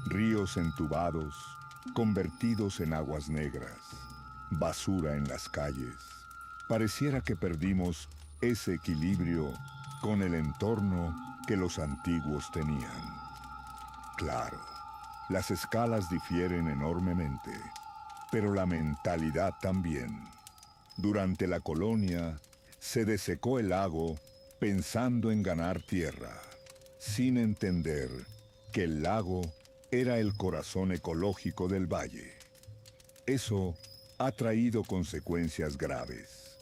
ríos entubados, convertidos en aguas negras, basura en las calles. Pareciera que perdimos ese equilibrio con el entorno que los antiguos tenían. Claro, las escalas difieren enormemente, pero la mentalidad también. Durante la colonia, se desecó el lago pensando en ganar tierra, sin entender que el lago era el corazón ecológico del valle. Eso ha traído consecuencias graves: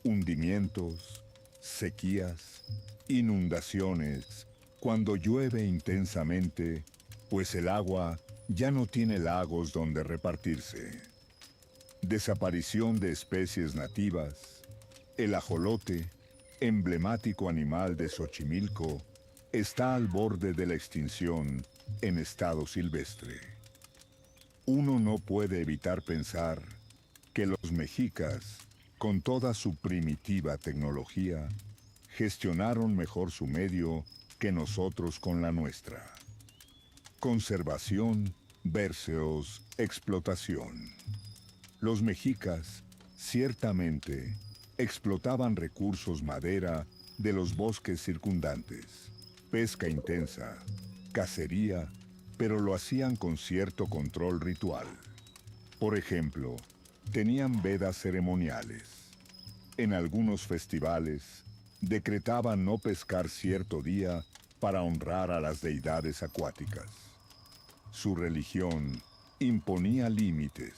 hundimientos, sequías, inundaciones, cuando llueve intensamente, pues el agua ya no tiene lagos donde repartirse. Desaparición de especies nativas. El ajolote, emblemático animal de Xochimilco, está al borde de la extinción en estado silvestre. Uno no puede evitar pensar que los mexicas, con toda su primitiva tecnología, gestionaron mejor su medio que nosotros con la nuestra. Conservación versus explotación. Los mexicas, ciertamente, explotaban recursos madera de los bosques circundantes, pesca intensa, cacería, pero lo hacían con cierto control ritual. Por ejemplo, tenían vedas ceremoniales. En algunos festivales, decretaban no pescar cierto día para honrar a las deidades acuáticas. Su religión imponía límites.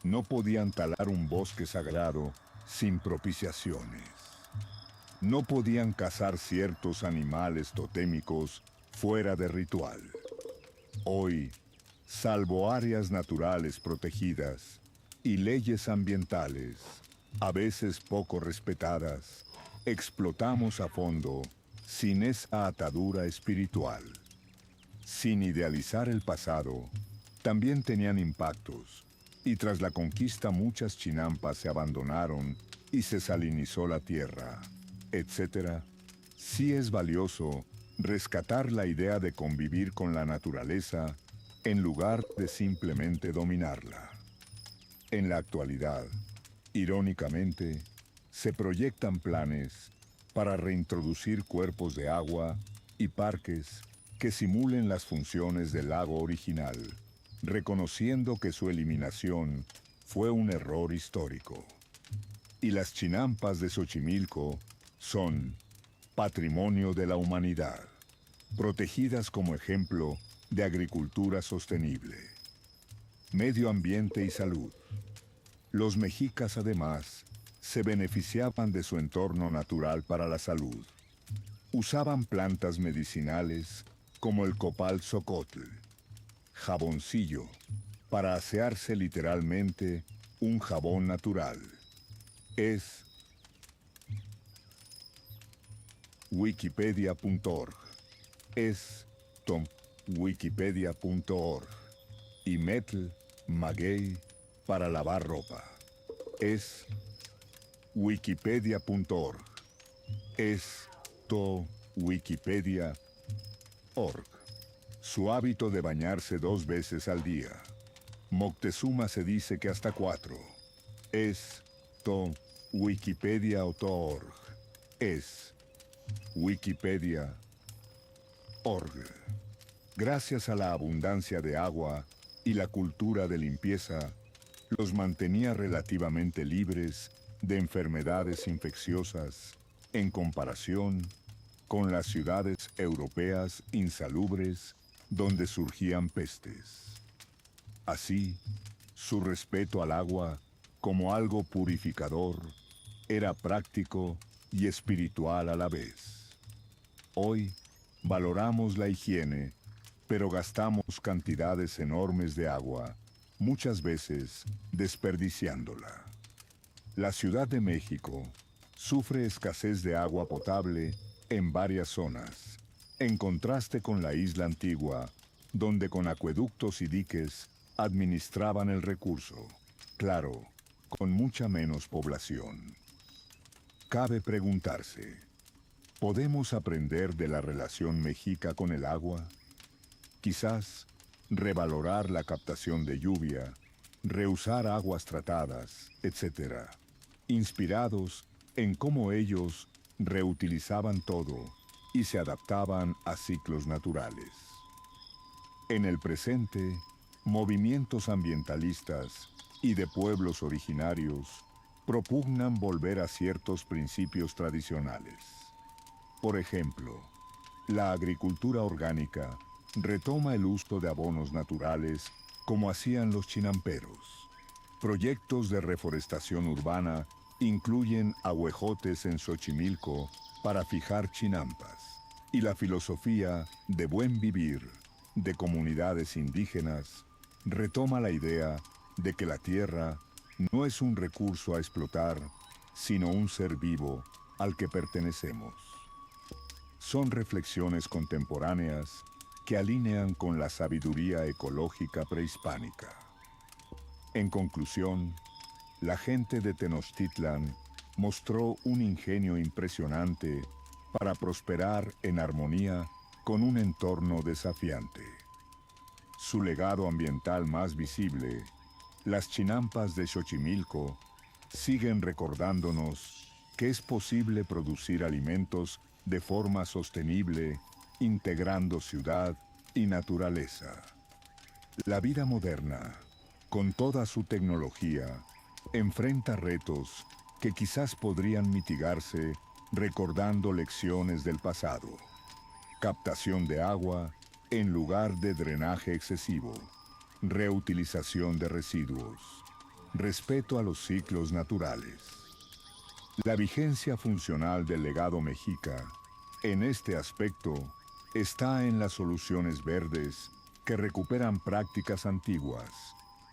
No podían talar un bosque sagrado sin propiciaciones. No podían cazar ciertos animales totémicos fuera de ritual. Hoy, salvo áreas naturales protegidas y leyes ambientales, a veces poco respetadas, explotamos a fondo sin esa atadura espiritual. Sin idealizar el pasado, también tenían impactos, y tras la conquista muchas chinampas se abandonaron y se salinizó la tierra, etc. Sí es valioso rescatar la idea de convivir con la naturaleza en lugar de simplemente dominarla. En la actualidad, irónicamente, se proyectan planes para reintroducir cuerpos de agua y parques que simulen las funciones del lago original, reconociendo que su eliminación fue un error histórico. Y las chinampas de Xochimilco son patrimonio de la humanidad, protegidas como ejemplo de agricultura sostenible, medio ambiente y salud. Los mexicas además se beneficiaban de su entorno natural para la salud. Usaban plantas medicinales como el copal xocotl, jaboncillo, para asearse literalmente un jabón natural. Es wikipedia.org. Es wikipedia.org. Y metl, maguey, para lavar ropa. Es wikipedia.org. Es wikipedia.org. Su hábito de bañarse 2 veces al día. Moctezuma se dice que hasta 4. Es wikipedia.org. Es wikipedia.org. Gracias a la abundancia de agua y la cultura de limpieza, los mantenía relativamente libres de enfermedades infecciosas en comparación con las ciudades europeas insalubres donde surgían pestes. Así, su respeto al agua como algo purificador era práctico y espiritual a la vez. Hoy valoramos la higiene, pero gastamos cantidades enormes de agua, muchas veces desperdiciándola. La Ciudad de México sufre escasez de agua potable en varias zonas, en contraste con la isla antigua, donde con acueductos y diques administraban el recurso, claro, con mucha menos población. Cabe preguntarse, ¿podemos aprender de la relación mexica con el agua? Quizás revalorar la captación de lluvia, reusar aguas tratadas, etc., inspirados en cómo ellos reutilizaban todo y se adaptaban a ciclos naturales. En el presente, movimientos ambientalistas y de pueblos originarios propugnan volver a ciertos principios tradicionales. Por ejemplo, la agricultura orgánica retoma el uso de abonos naturales como hacían los chinamperos. Proyectos de reforestación urbana incluyen ahuejotes en Xochimilco para fijar chinampas. Y la filosofía de buen vivir de comunidades indígenas retoma la idea de que la tierra no es un recurso a explotar, sino un ser vivo al que pertenecemos. Son reflexiones contemporáneas que alinean con la sabiduría ecológica prehispánica. En conclusión, la gente de Tenochtitlan mostró un ingenio impresionante para prosperar en armonía con un entorno desafiante. Su legado ambiental más visible, las chinampas de Xochimilco, siguen recordándonos que es posible producir alimentos de forma sostenible integrando ciudad y naturaleza. La vida moderna, con toda su tecnología, enfrenta retos que quizás podrían mitigarse recordando lecciones del pasado. Captación de agua en lugar de drenaje excesivo, reutilización de residuos, respeto a los ciclos naturales. La vigencia funcional del legado mexica, en este aspecto, está en las soluciones verdes que recuperan prácticas antiguas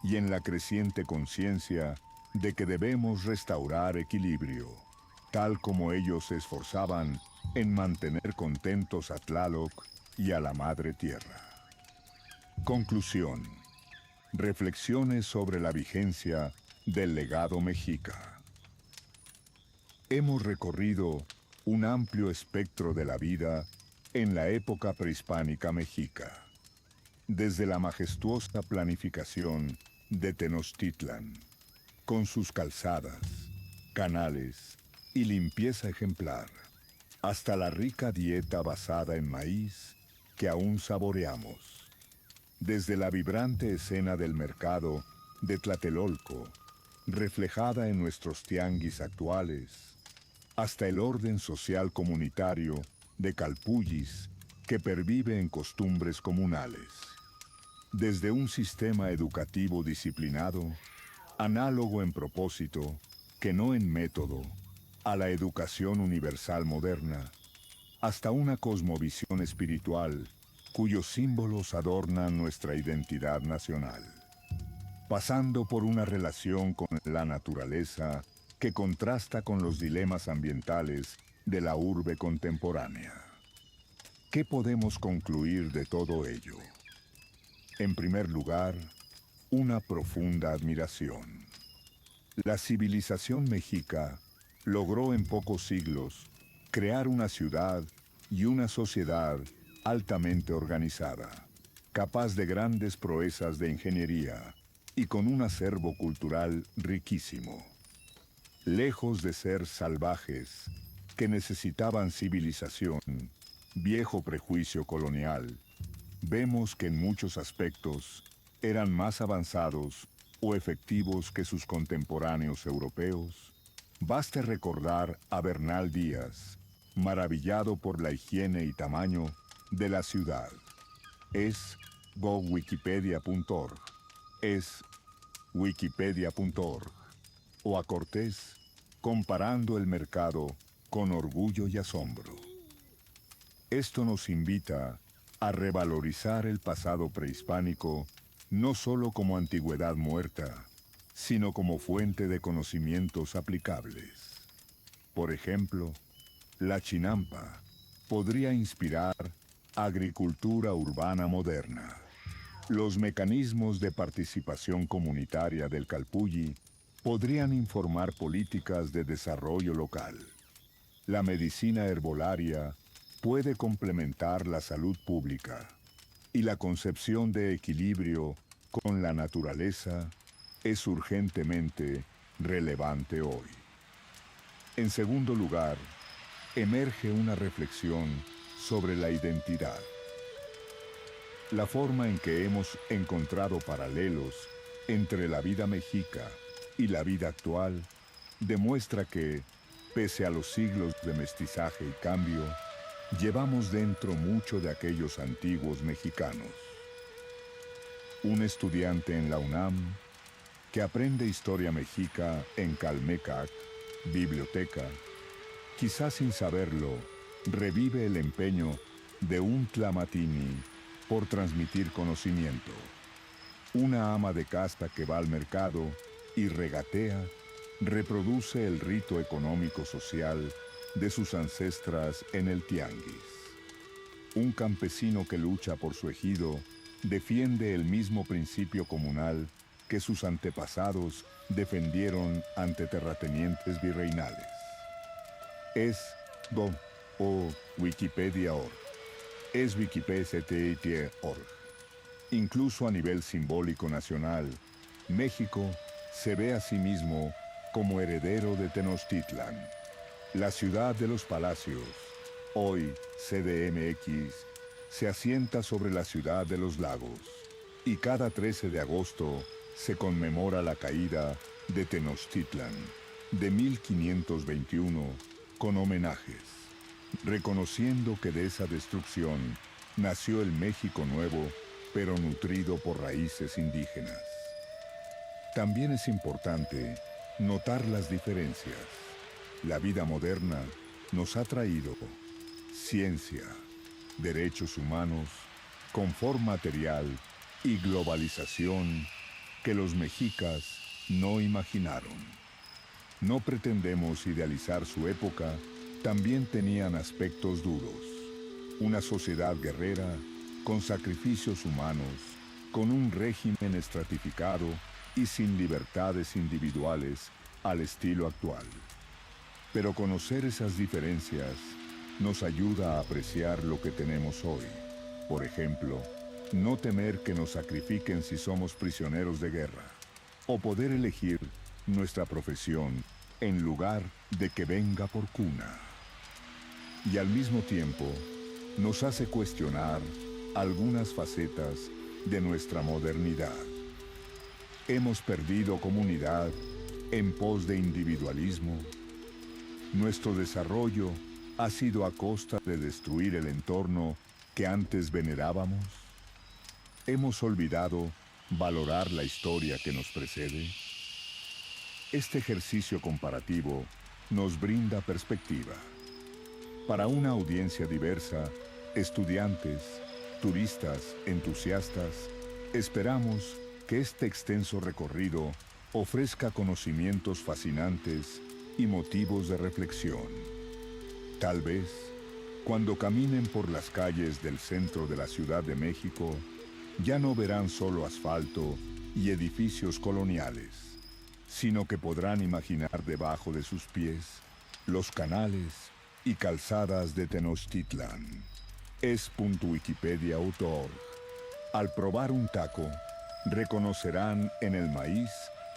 y en la creciente conciencia de que debemos restaurar equilibrio, tal como ellos se esforzaban en mantener contentos a Tlaloc y a la Madre Tierra. Conclusión. Reflexiones sobre la vigencia del legado mexica. Hemos recorrido un amplio espectro de la vida en la época prehispánica mexica, desde la majestuosa planificación de Tenochtitlan, con sus calzadas, canales y limpieza ejemplar, hasta la rica dieta basada en maíz que aún saboreamos, desde la vibrante escena del mercado de Tlatelolco, reflejada en nuestros tianguis actuales, hasta el orden social comunitario de Calpullis que pervive en costumbres comunales. Desde un sistema educativo disciplinado, análogo en propósito, que no en método, a la educación universal moderna, hasta una cosmovisión espiritual cuyos símbolos adornan nuestra identidad nacional, pasando por una relación con la naturaleza que contrasta con los dilemas ambientales de la urbe contemporánea. ¿Qué podemos concluir de todo ello? En primer lugar, una profunda admiración. La civilización mexica logró en pocos siglos crear una ciudad y una sociedad altamente organizada, capaz de grandes proezas de ingeniería y con un acervo cultural riquísimo. Lejos de ser salvajes, que necesitaban civilización, viejo prejuicio colonial, vemos que en muchos aspectos eran más avanzados o efectivos que sus contemporáneos europeos. Baste recordar a Bernal Díaz, maravillado por la higiene y tamaño de la ciudad. Es gowikipedia.org, es wikipedia.org, o a Cortés, comparando el mercado con orgullo y asombro. Esto nos invita a revalorizar el pasado prehispánico no solo como antigüedad muerta, sino como fuente de conocimientos aplicables. Por ejemplo, la chinampa podría inspirar agricultura urbana moderna. Los mecanismos de participación comunitaria del Calpulli podrían informar políticas de desarrollo local. La medicina herbolaria puede complementar la salud pública y la concepción de equilibrio con la naturaleza es urgentemente relevante hoy. En segundo lugar, emerge una reflexión sobre la identidad. La forma en que hemos encontrado paralelos entre la vida mexica y la vida actual demuestra que, pese a los siglos de mestizaje y cambio, llevamos dentro mucho de aquellos antiguos mexicanos. Un estudiante en la UNAM que aprende historia mexica en Calmecac, biblioteca, quizás sin saberlo, revive el empeño de un tlamatini por transmitir conocimiento. Una ama de casta que va al mercado y regatea, reproduce el rito económico-social de sus ancestras en el tianguis. Un campesino que lucha por su ejido defiende el mismo principio comunal que sus antepasados defendieron ante terratenientes virreinales. Es Wikipedia.org. Es Wikipedia.org. Incluso a nivel simbólico nacional, México se ve a sí mismo como heredero de Tenochtitlan, la ciudad de los palacios, hoy CDMX se asienta sobre la ciudad de los lagos y cada 13 de agosto se conmemora la caída de Tenochtitlan de 1521 con homenajes, reconociendo que de esa destrucción nació el México nuevo, pero nutrido por raíces indígenas. También es importante notar las diferencias. La vida moderna nos ha traído ciencia, derechos humanos, confort material y globalización que los mexicas no imaginaron. No pretendemos idealizar su época, también tenían aspectos duros. Una sociedad guerrera, con sacrificios humanos, con un régimen estratificado y sin libertades individuales al estilo actual. Pero conocer esas diferencias nos ayuda a apreciar lo que tenemos hoy. Por ejemplo, no temer que nos sacrifiquen si somos prisioneros de guerra, o poder elegir nuestra profesión en lugar de que venga por cuna. Y al mismo tiempo, nos hace cuestionar algunas facetas de nuestra modernidad. Hemos perdido comunidad en pos de individualismo. Nuestro desarrollo ha sido a costa de destruir el entorno que antes venerábamos. ¿Hemos olvidado valorar la historia que nos precede? Este ejercicio comparativo nos brinda perspectiva. Para una audiencia diversa, estudiantes, turistas, entusiastas, esperamos que este extenso recorrido ofrezca conocimientos fascinantes y motivos de reflexión. Tal vez, cuando caminen por las calles del centro de la Ciudad de México, ya no verán solo asfalto y edificios coloniales, sino que podrán imaginar debajo de sus pies los canales y calzadas de Tenochtitlan. Es.wikipedia.org. Al probar un taco, reconocerán en el maíz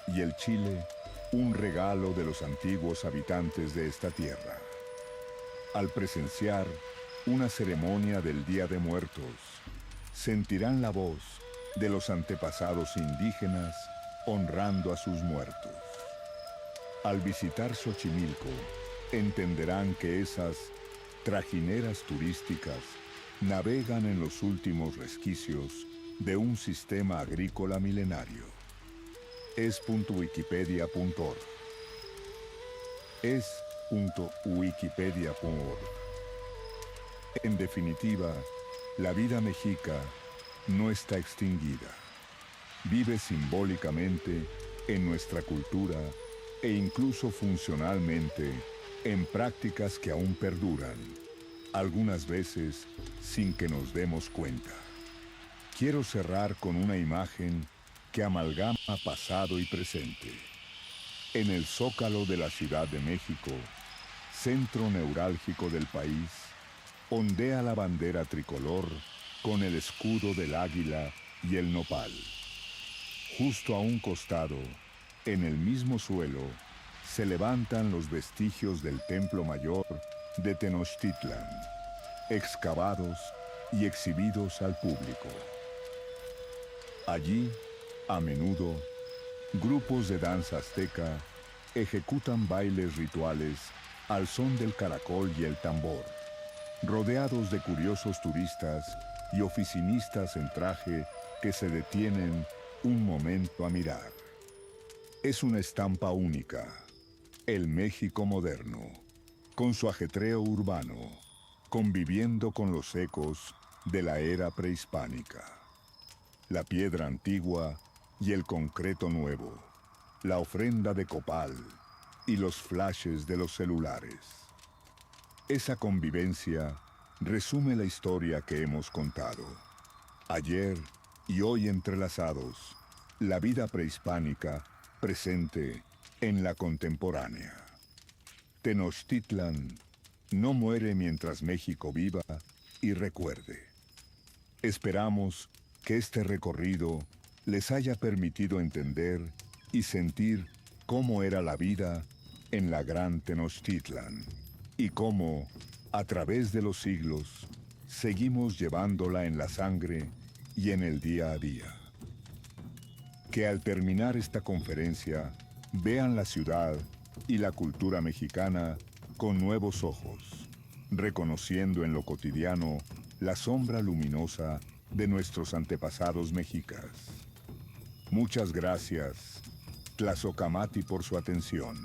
y el chile un regalo de los antiguos habitantes de esta tierra. Al presenciar una ceremonia del Día de Muertos, sentirán la voz de los antepasados indígenas honrando a sus muertos. Al visitar Xochimilco, entenderán que esas trajineras turísticas navegan en los últimos resquicios de un sistema agrícola milenario. Es.wikipedia.org. Es.wikipedia.org. En definitiva, la vida mexica no está extinguida. Vive simbólicamente en nuestra cultura e incluso funcionalmente en prácticas que aún perduran, algunas veces sin que nos demos cuenta. Quiero cerrar con una imagen que amalgama pasado y presente. En el Zócalo de la Ciudad de México, centro neurálgico del país, ondea la bandera tricolor con el escudo del águila y el nopal. Justo a un costado, en el mismo suelo, se levantan los vestigios del Templo Mayor de Tenochtitlan, excavados y exhibidos al público. Allí, a menudo, grupos de danza azteca ejecutan bailes rituales al son del caracol y el tambor, rodeados de curiosos turistas y oficinistas en traje que se detienen un momento a mirar. Es una estampa única, el México moderno, con su ajetreo urbano, conviviendo con los ecos de la era prehispánica. La piedra antigua y el concreto nuevo, la ofrenda de copal y los flashes de los celulares. Esa convivencia resume la historia que hemos contado. Ayer y hoy entrelazados, la vida prehispánica presente en la contemporánea. Tenochtitlan no muere mientras México viva y recuerde. Esperamos que este recorrido les haya permitido entender y sentir cómo era la vida en la gran Tenochtitlan y cómo, a través de los siglos, seguimos llevándola en la sangre y en el día a día. Que al terminar esta conferencia vean la ciudad y la cultura mexicana con nuevos ojos, reconociendo en lo cotidiano la sombra luminosa de nuestros antepasados mexicas. Muchas gracias, Tlazocamati, por su atención.